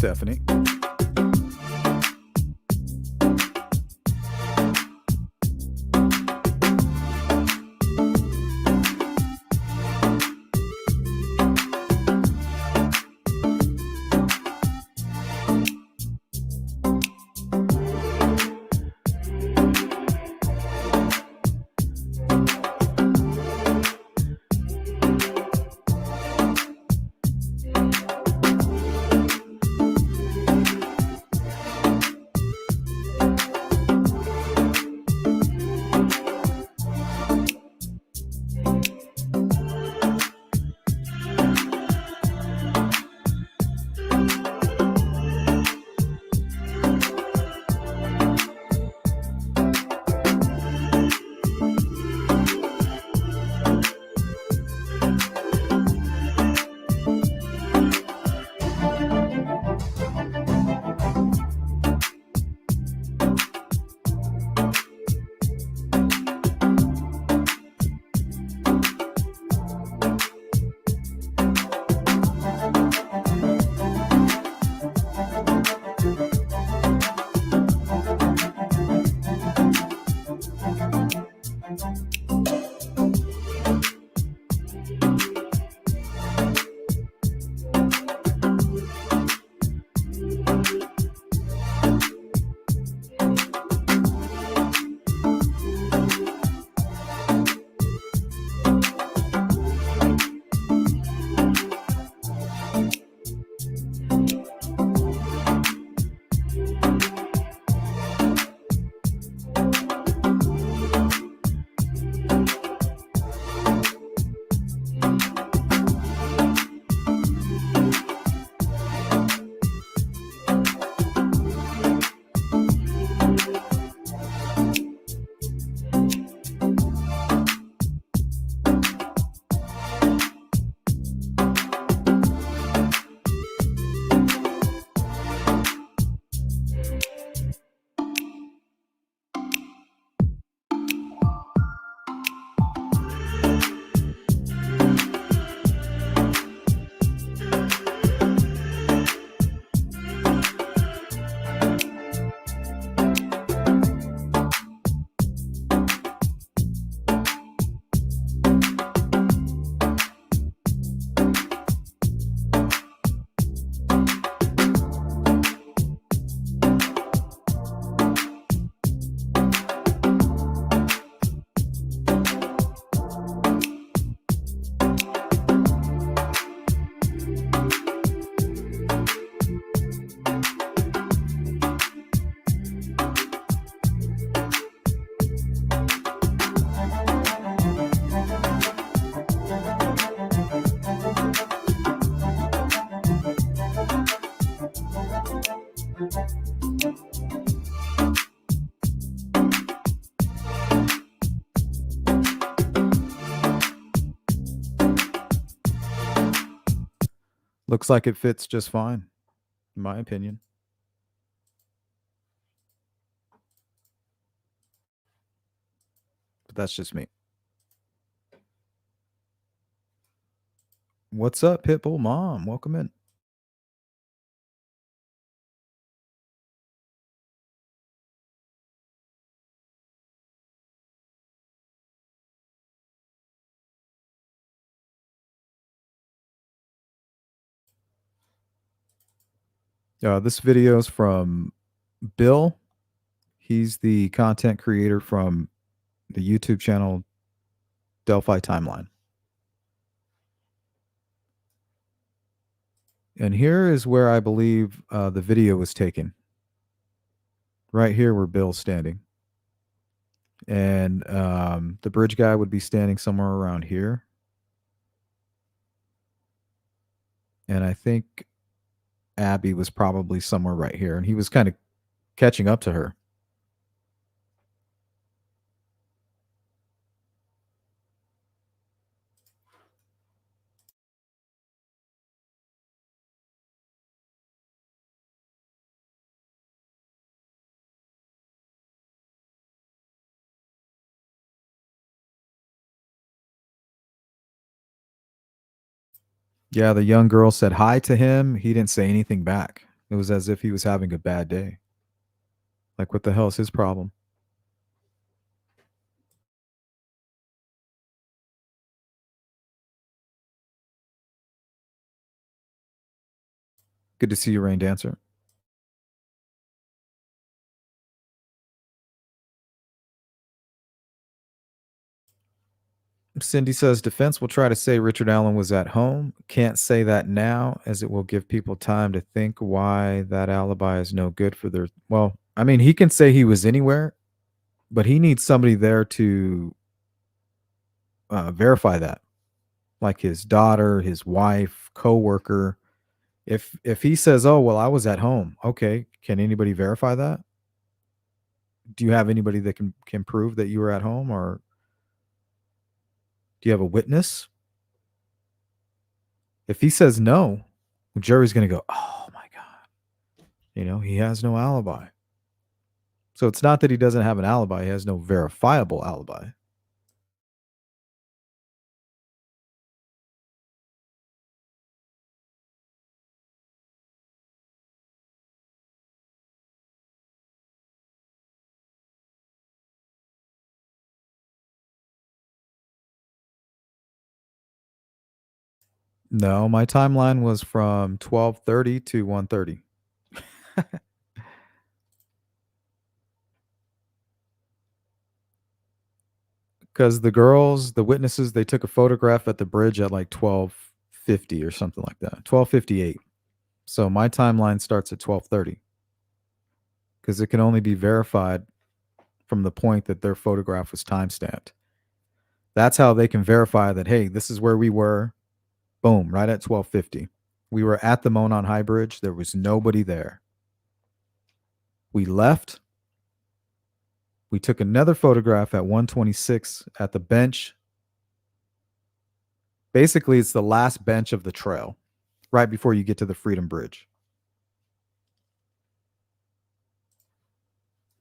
Stephanie. Looks like it fits just fine, in my opinion. But that's just me. What's up, Pitbull Mom? Welcome in. This video is from Bill. He's the content creator from the YouTube channel Delphi Timeline. And here is where I believe the video was taken. Right here where Bill's standing. And the bridge guy would be standing somewhere around here. And I think Abby was probably somewhere right here. And he was kind of catching up to her. Yeah, the young girl said hi to him. He didn't say anything back. It was as if he was having a bad day. Like, what the hell is his problem? Good to see you, Rain Dancer. Cindy says defense will try to say Richard Allen was at home. Can't say that now, as it will give people time to think why that alibi is no good for their. Well, I mean, he can say he was anywhere, but he needs somebody there to verify that, like his daughter, his wife, coworker. If he says, "Oh, well, I was at home," okay, can anybody verify that? Do you have anybody that can prove that you were at home, or do you have a witness? If he says no, the jury's going to go, "Oh my God, he has no alibi." So it's not that he doesn't have an alibi; he has no verifiable alibi. No, my timeline was from 12:30 to 1:30. Because the witnesses, they took a photograph at the bridge at like 12:50 or something like that, 12:58. So my timeline starts at 12:30 because it can only be verified from the point that their photograph was timestamped. That's how they can verify that, hey, this is where we were. Boom, right at 12:50. We were at the Monon High Bridge. There was nobody there. We left. We took another photograph at 1:26 at the bench. Basically, it's the last bench of the trail, right before you get to the Freedom Bridge.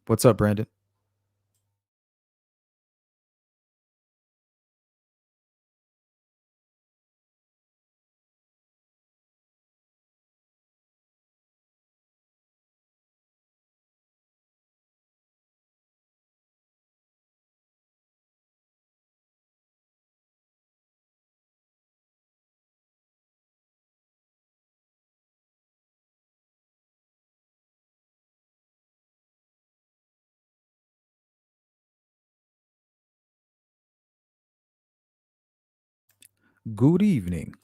What's up, Brandon? Good evening.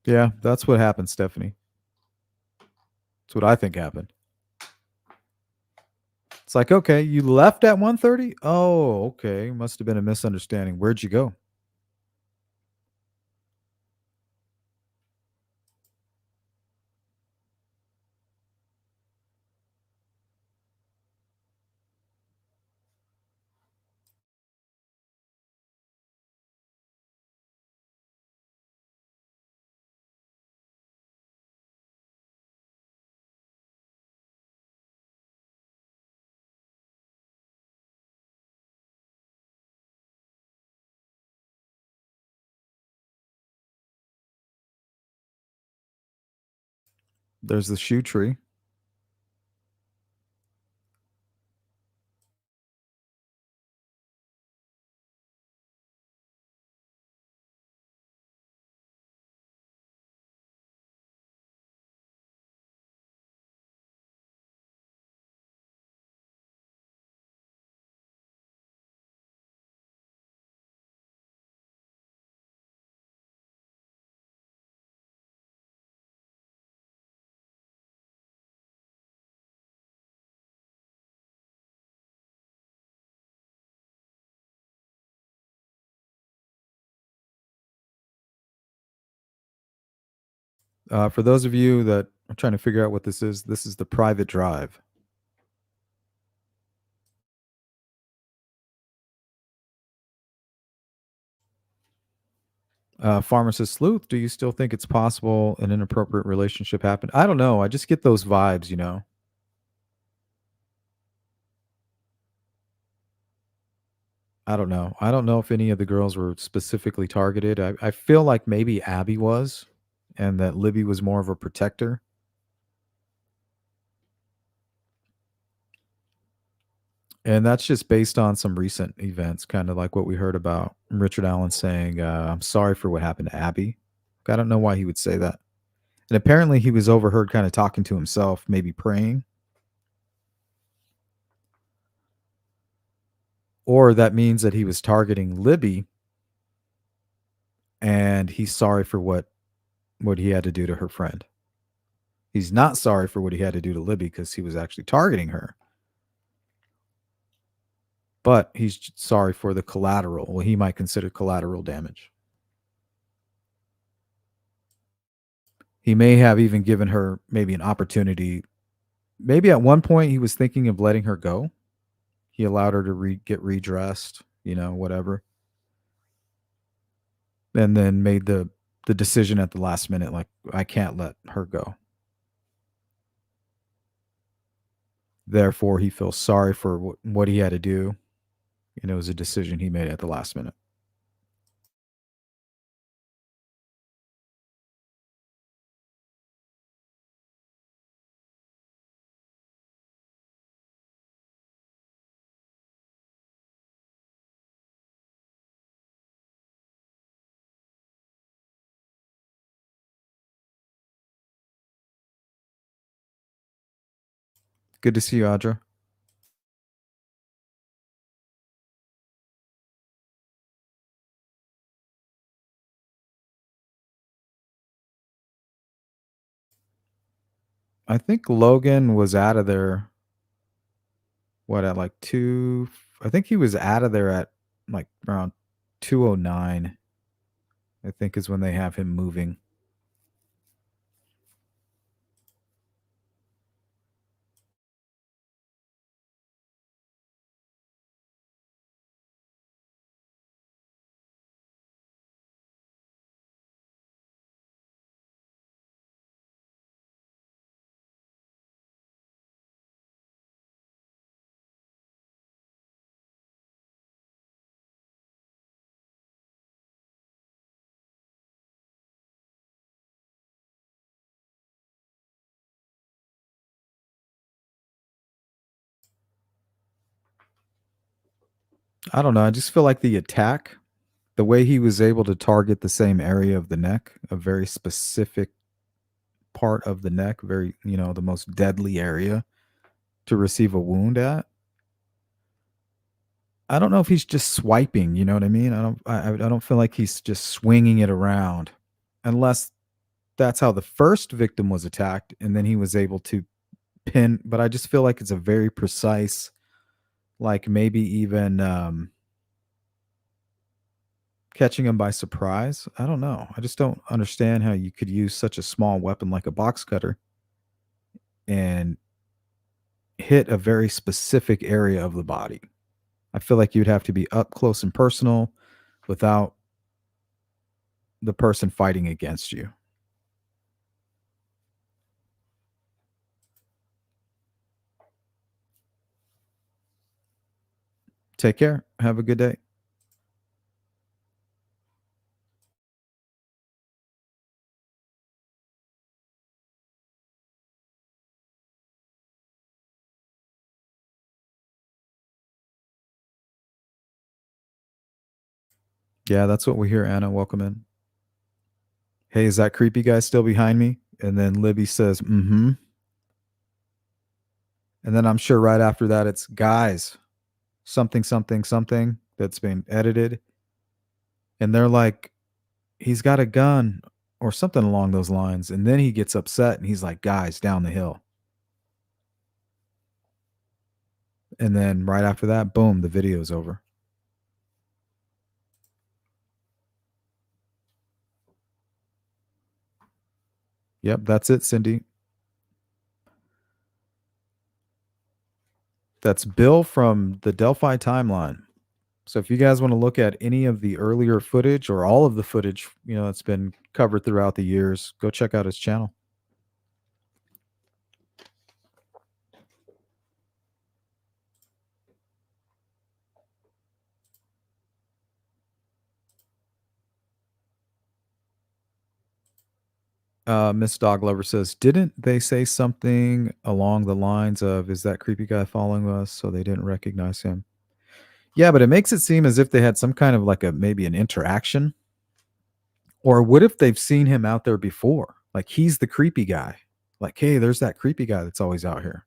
Yeah, that's what happened, Stephanie. That's what I think happened. It's like, okay, you left at 1:30? Oh, okay. Must have been a misunderstanding. Where'd you go? There's the shoe tree. For those of you that are trying to figure out what this is the private drive. Pharmacist Sleuth, do you still think it's possible an inappropriate relationship happened? I don't know. I just get those vibes, you know. I don't know. I don't know if any of the girls were specifically targeted. I feel like maybe Abby was, and that Libby was more of a protector. And that's just based on some recent events, kind of like what we heard about Richard Allen saying, I'm sorry for what happened to Abby. I don't know why he would say that. And apparently he was overheard kind of talking to himself, maybe praying. Or that means that he was targeting Libby and he's sorry for what he had to do to her friend. He's not sorry for what he had to do to Libby because he was actually targeting her. But he's sorry for the collateral, what he might consider collateral damage. He may have even given her maybe an opportunity. Maybe at one point he was thinking of letting her go. He allowed her to get redressed, whatever. And then made the decision at the last minute, like, I can't let her go. Therefore, he feels sorry for what he had to do. And it was a decision he made at the last minute. Good to see you, Audra. I think Logan was out of there. At like 2? I think he was out of there at like around 2:09. I think is when they have him moving. I don't know. I just feel like the attack, the way he was able to target the same area of the neck, a very specific part of the neck, very, the most deadly area to receive a wound at. I don't know if he's just swiping, you know what I mean? I don't feel like he's just swinging it around, unless that's how the first victim was attacked and then he was able to pin, but I just feel like it's a very precise, like maybe even catching him by surprise. I don't know. I just don't understand how you could use such a small weapon like a box cutter and hit a very specific area of the body. I feel like you'd have to be up close and personal without the person fighting against you. Take care. Have a good day. Yeah, that's what we hear. Anna, welcome in. Hey, is that creepy guy still behind me? And then Libby says, mm-hmm. And then I'm sure right after that, it's guys, something, something, something that's been edited. And they're like, he's got a gun or something along those lines. And then he gets upset and he's like, guys, down the hill. And then right after that, boom, the video's over. Yep, that's it, Cindy. That's Bill from the Delphi timeline. So if you guys want to look at any of the earlier footage or all of the footage, that's been covered throughout the years, go check out his channel. Miss Dog Lover says, didn't they say something along the lines of, is that creepy guy following us? So they didn't recognize him. Yeah, but it makes it seem as if they had some kind of like maybe an interaction. Or what if they've seen him out there before? Like he's the creepy guy. Like, hey, there's that creepy guy that's always out here.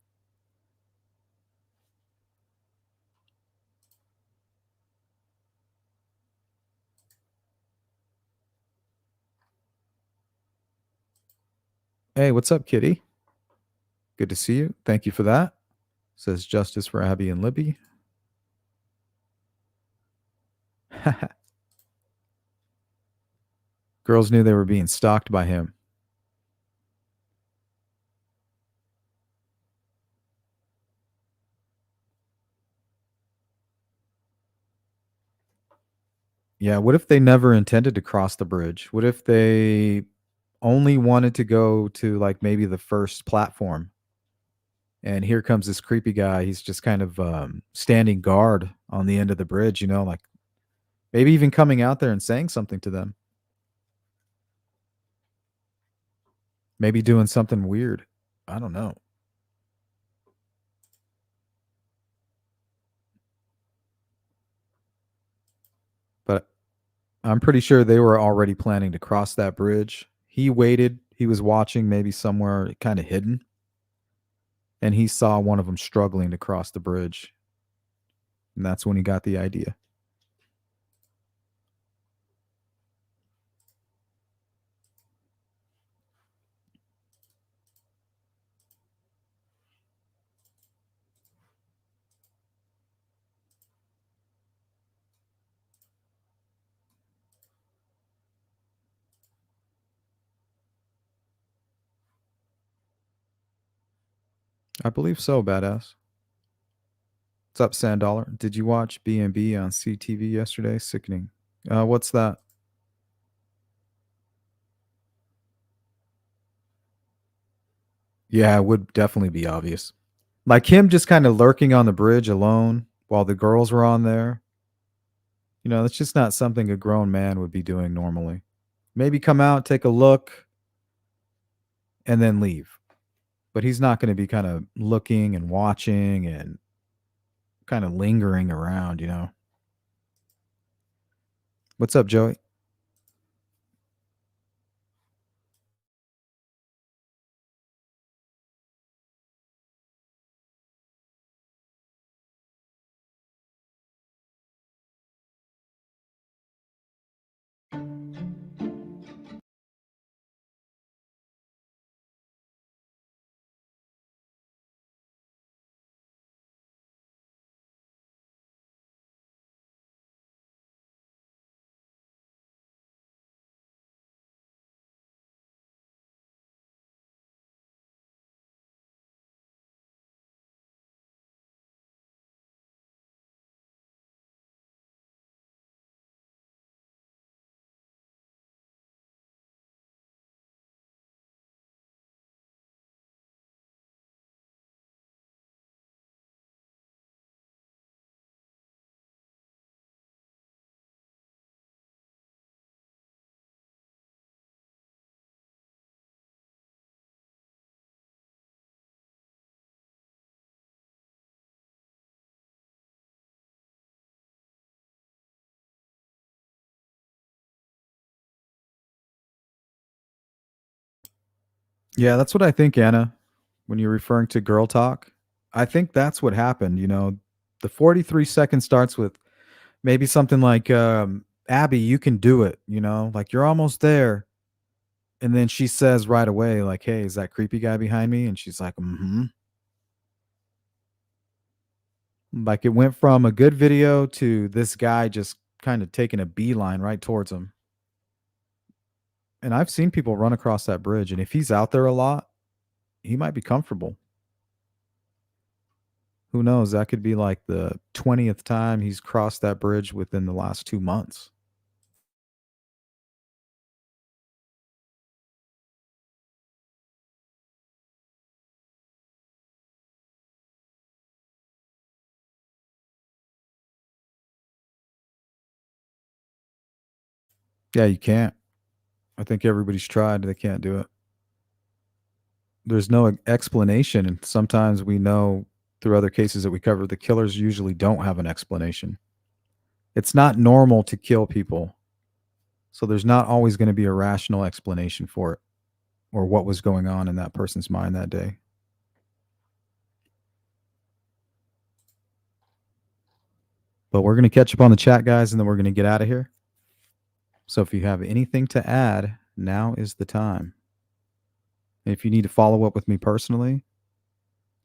Hey, what's up, Kitty? Good to see you. Thank you for that. Says justice for Abby and Libby. Girls knew they were being stalked by him. Yeah, what if they never intended to cross the bridge? What if they only wanted to go to like maybe the first platform? And here comes this creepy guy. He's just kind of standing guard on the end of the bridge, like maybe even coming out there and saying something to them. Maybe doing something weird. I don't know. But I'm pretty sure they were already planning to cross that bridge. He waited. He was watching maybe somewhere kind of hidden. And he saw one of them struggling to cross the bridge. And that's when he got the idea. I believe so, badass. What's up, Sandollar? Did you watch B&B on CTV yesterday? Sickening. What's that? Yeah, it would definitely be obvious. Like him just kind of lurking on the bridge alone while the girls were on there. That's just not something a grown man would be doing normally. Maybe come out, take a look, and then leave. But he's not going to be kind of looking and watching and kind of lingering around, What's up, Joey? Yeah, that's what I think, Anna. When you're referring to girl talk, I think that's what happened. The 43 second starts with maybe something like, Abby, you can do it, like you're almost there. And then she says right away, like, hey, is that creepy guy behind me? And she's like, mm-hmm. Like it went from a good video to this guy just kind of taking a beeline right towards him. And I've seen people run across that bridge, and if he's out there a lot, he might be comfortable. Who knows? That could be like the 20th time he's crossed that bridge within the last 2 months. Yeah, you can't. I think everybody's tried. They can't do it. There's no explanation. And sometimes we know through other cases that we cover, the killers usually don't have an explanation. It's not normal to kill people. So there's not always going to be a rational explanation for it or what was going on in that person's mind that day. But we're going to catch up on the chat, guys, and then we're going to get out of here. So if you have anything to add, now is the time. And if you need to follow up with me personally,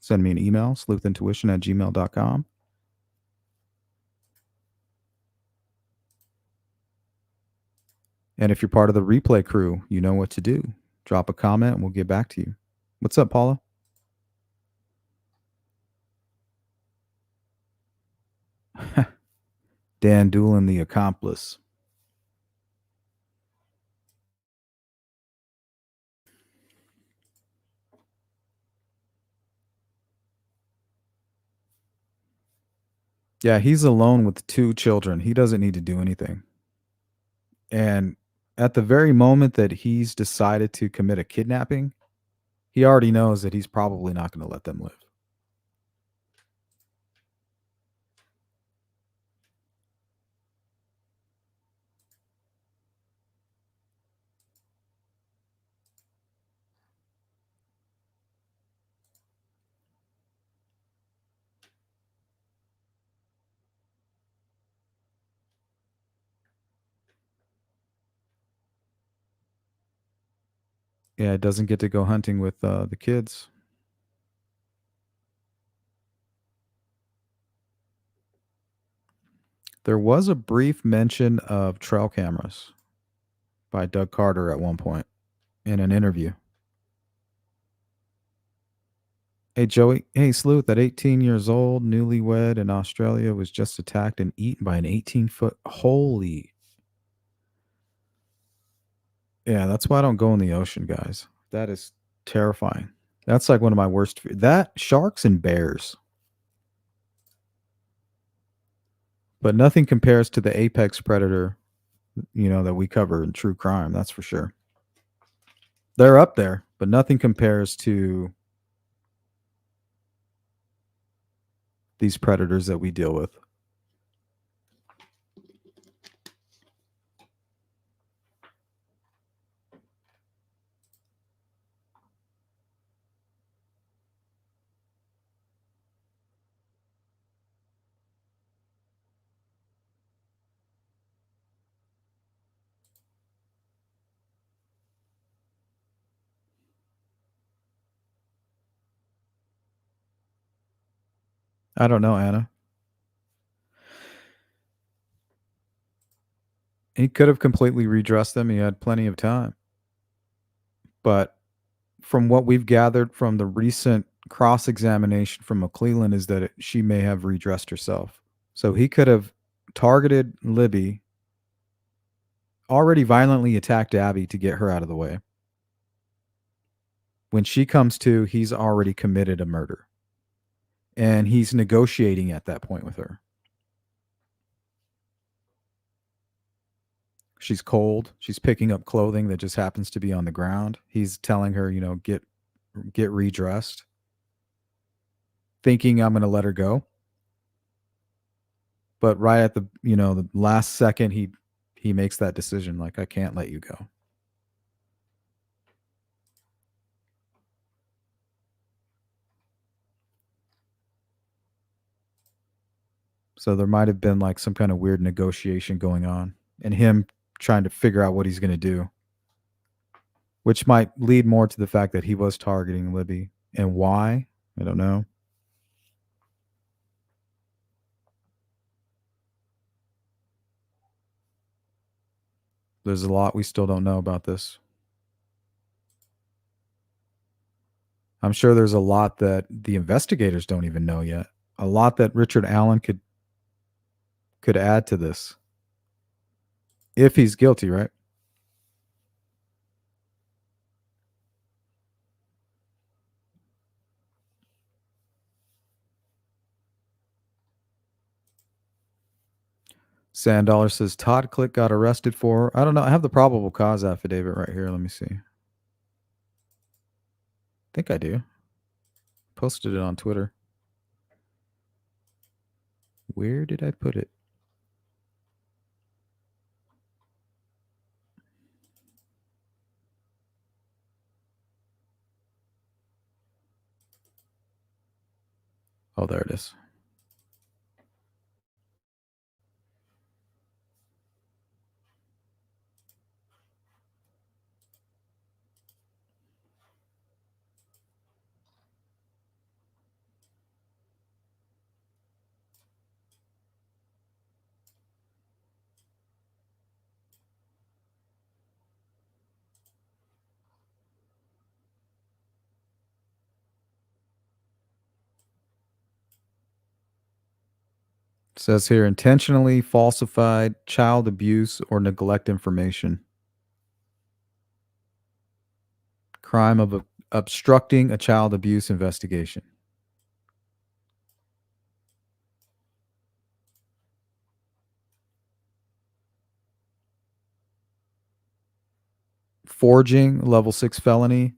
send me an email, sleuthintuition@gmail.com. And if you're part of the replay crew, you know what to do. Drop a comment and we'll get back to you. What's up, Paula? Dan Doolin, the accomplice. Yeah, he's alone with 2 children. He doesn't need to do anything. And at the very moment that he's decided to commit a kidnapping, he already knows that he's probably not going to let them live. Yeah, it doesn't get to go hunting with the kids. There was a brief mention of trail cameras by Doug Carter at one point in an interview. Hey, Joey. Hey, Sleuth, at 18 years old, newlywed in Australia, was just attacked and eaten by an 18-foot. Holy. Yeah, that's why I don't go in the ocean, guys. That is terrifying. That's like one of my worst. That, sharks and bears. But nothing compares to the apex predator, that we cover in true crime. That's for sure. They're up there, but nothing compares to these predators that we deal with. I don't know, Anna. He could have completely redressed them. He had plenty of time. But from what we've gathered from the recent cross-examination from McClellan is that she may have redressed herself. So he could have targeted Libby, already violently attacked Abby to get her out of the way. When she comes to, he's already committed a murder. And he's negotiating at that point with her. She's cold. She's picking up clothing that just happens to be on the ground. He's telling her, get redressed, thinking I'm going to let her go. But right at the last second, he makes that decision, like, I can't let you go. So there might have been like some kind of weird negotiation going on and him trying to figure out what he's going to do, which might lead more to the fact that he was targeting Libby. And why? I don't know. There's a lot we still don't know about this. I'm sure there's a lot that the investigators don't even know yet. A lot that Richard Allen could add to this. If he's guilty, right? Sandollar says Todd Click got arrested for, I don't know. I have the probable cause affidavit right here. Let me see. I think I do. Posted it on Twitter. Where did I put it? Oh, there it is. It says here intentionally falsified child abuse or neglect information. Crime of obstructing a child abuse investigation. Forging, level 6 felony.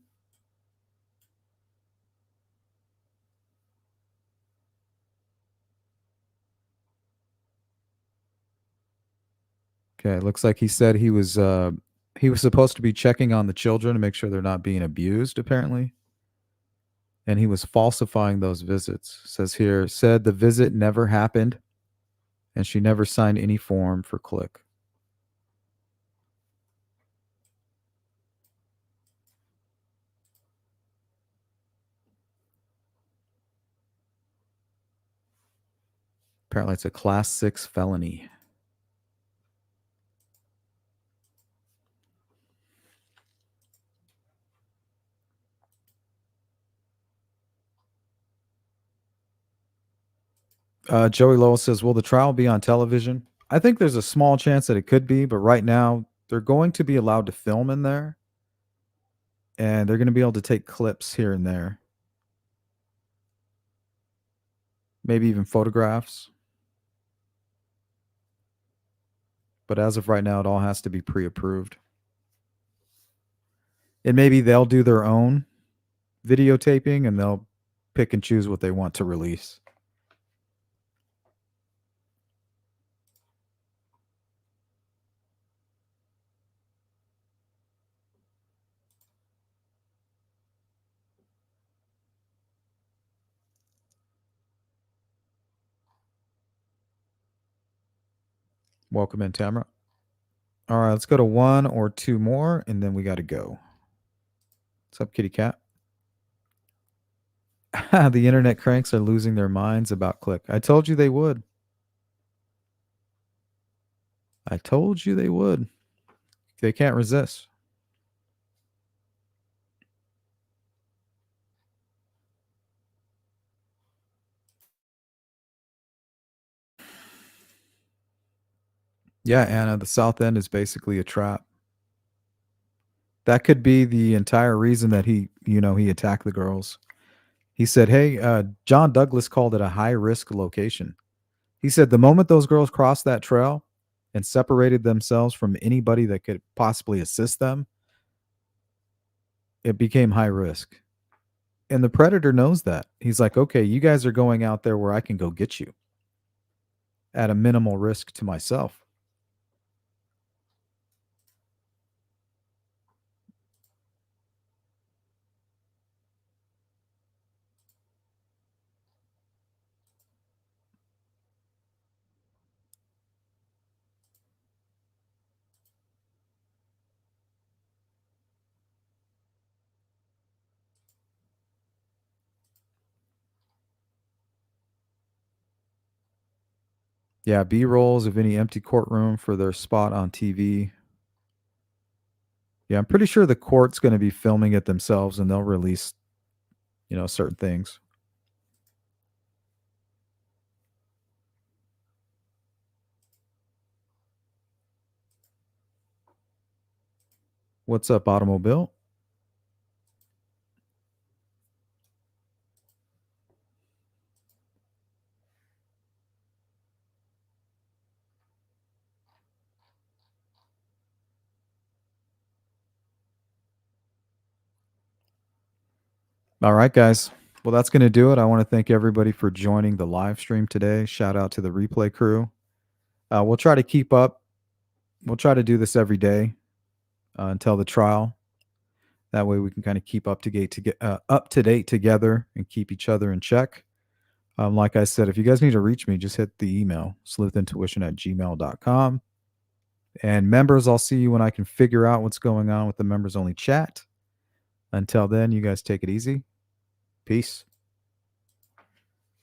Okay, looks like he said he was supposed to be checking on the children to make sure they're not being abused, apparently. And he was falsifying those visits. Says here, said the visit never happened and she never signed any form for Click. Apparently it's a class 6 felony. Joey Lowell says, will the trial be on television? I think there's a small chance that it could be, but right now they're going to be allowed to film in there. And they're going to be able to take clips here and there. Maybe even photographs. But as of right now, it all has to be pre-approved. And maybe they'll do their own videotaping and they'll pick and choose what they want to release. Welcome in, Tamara. All right, let's go to one or two more, and then we got to go. What's up, kitty cat? The internet cranks are losing their minds about Click. I told you they would. I told you they would. They can't resist. Yeah, Anna, the South End is basically a trap. That could be the entire reason that he attacked the girls. He said, hey, John Douglas called it a high-risk location. He said the moment those girls crossed that trail and separated themselves from anybody that could possibly assist them, it became high risk. And the predator knows that. He's like, okay, you guys are going out there where I can go get you at a minimal risk to myself. Yeah, B-rolls of any empty courtroom for their spot on TV. Yeah, I'm pretty sure the court's going to be filming it themselves, and they'll release, certain things. What's up, Automobile? All right, guys. Well, that's going to do it. I want to thank everybody for joining the live stream today. Shout out to the replay crew. We'll try to keep up. We'll try to do this every day until the trial. That way we can kind of keep up to date together and keep each other in check. Like I said, if you guys need to reach me, just hit the email, sleuthintuition@gmail.com. And members, I'll see you when I can figure out what's going on with the members only chat. Until then, you guys take it easy. Peace.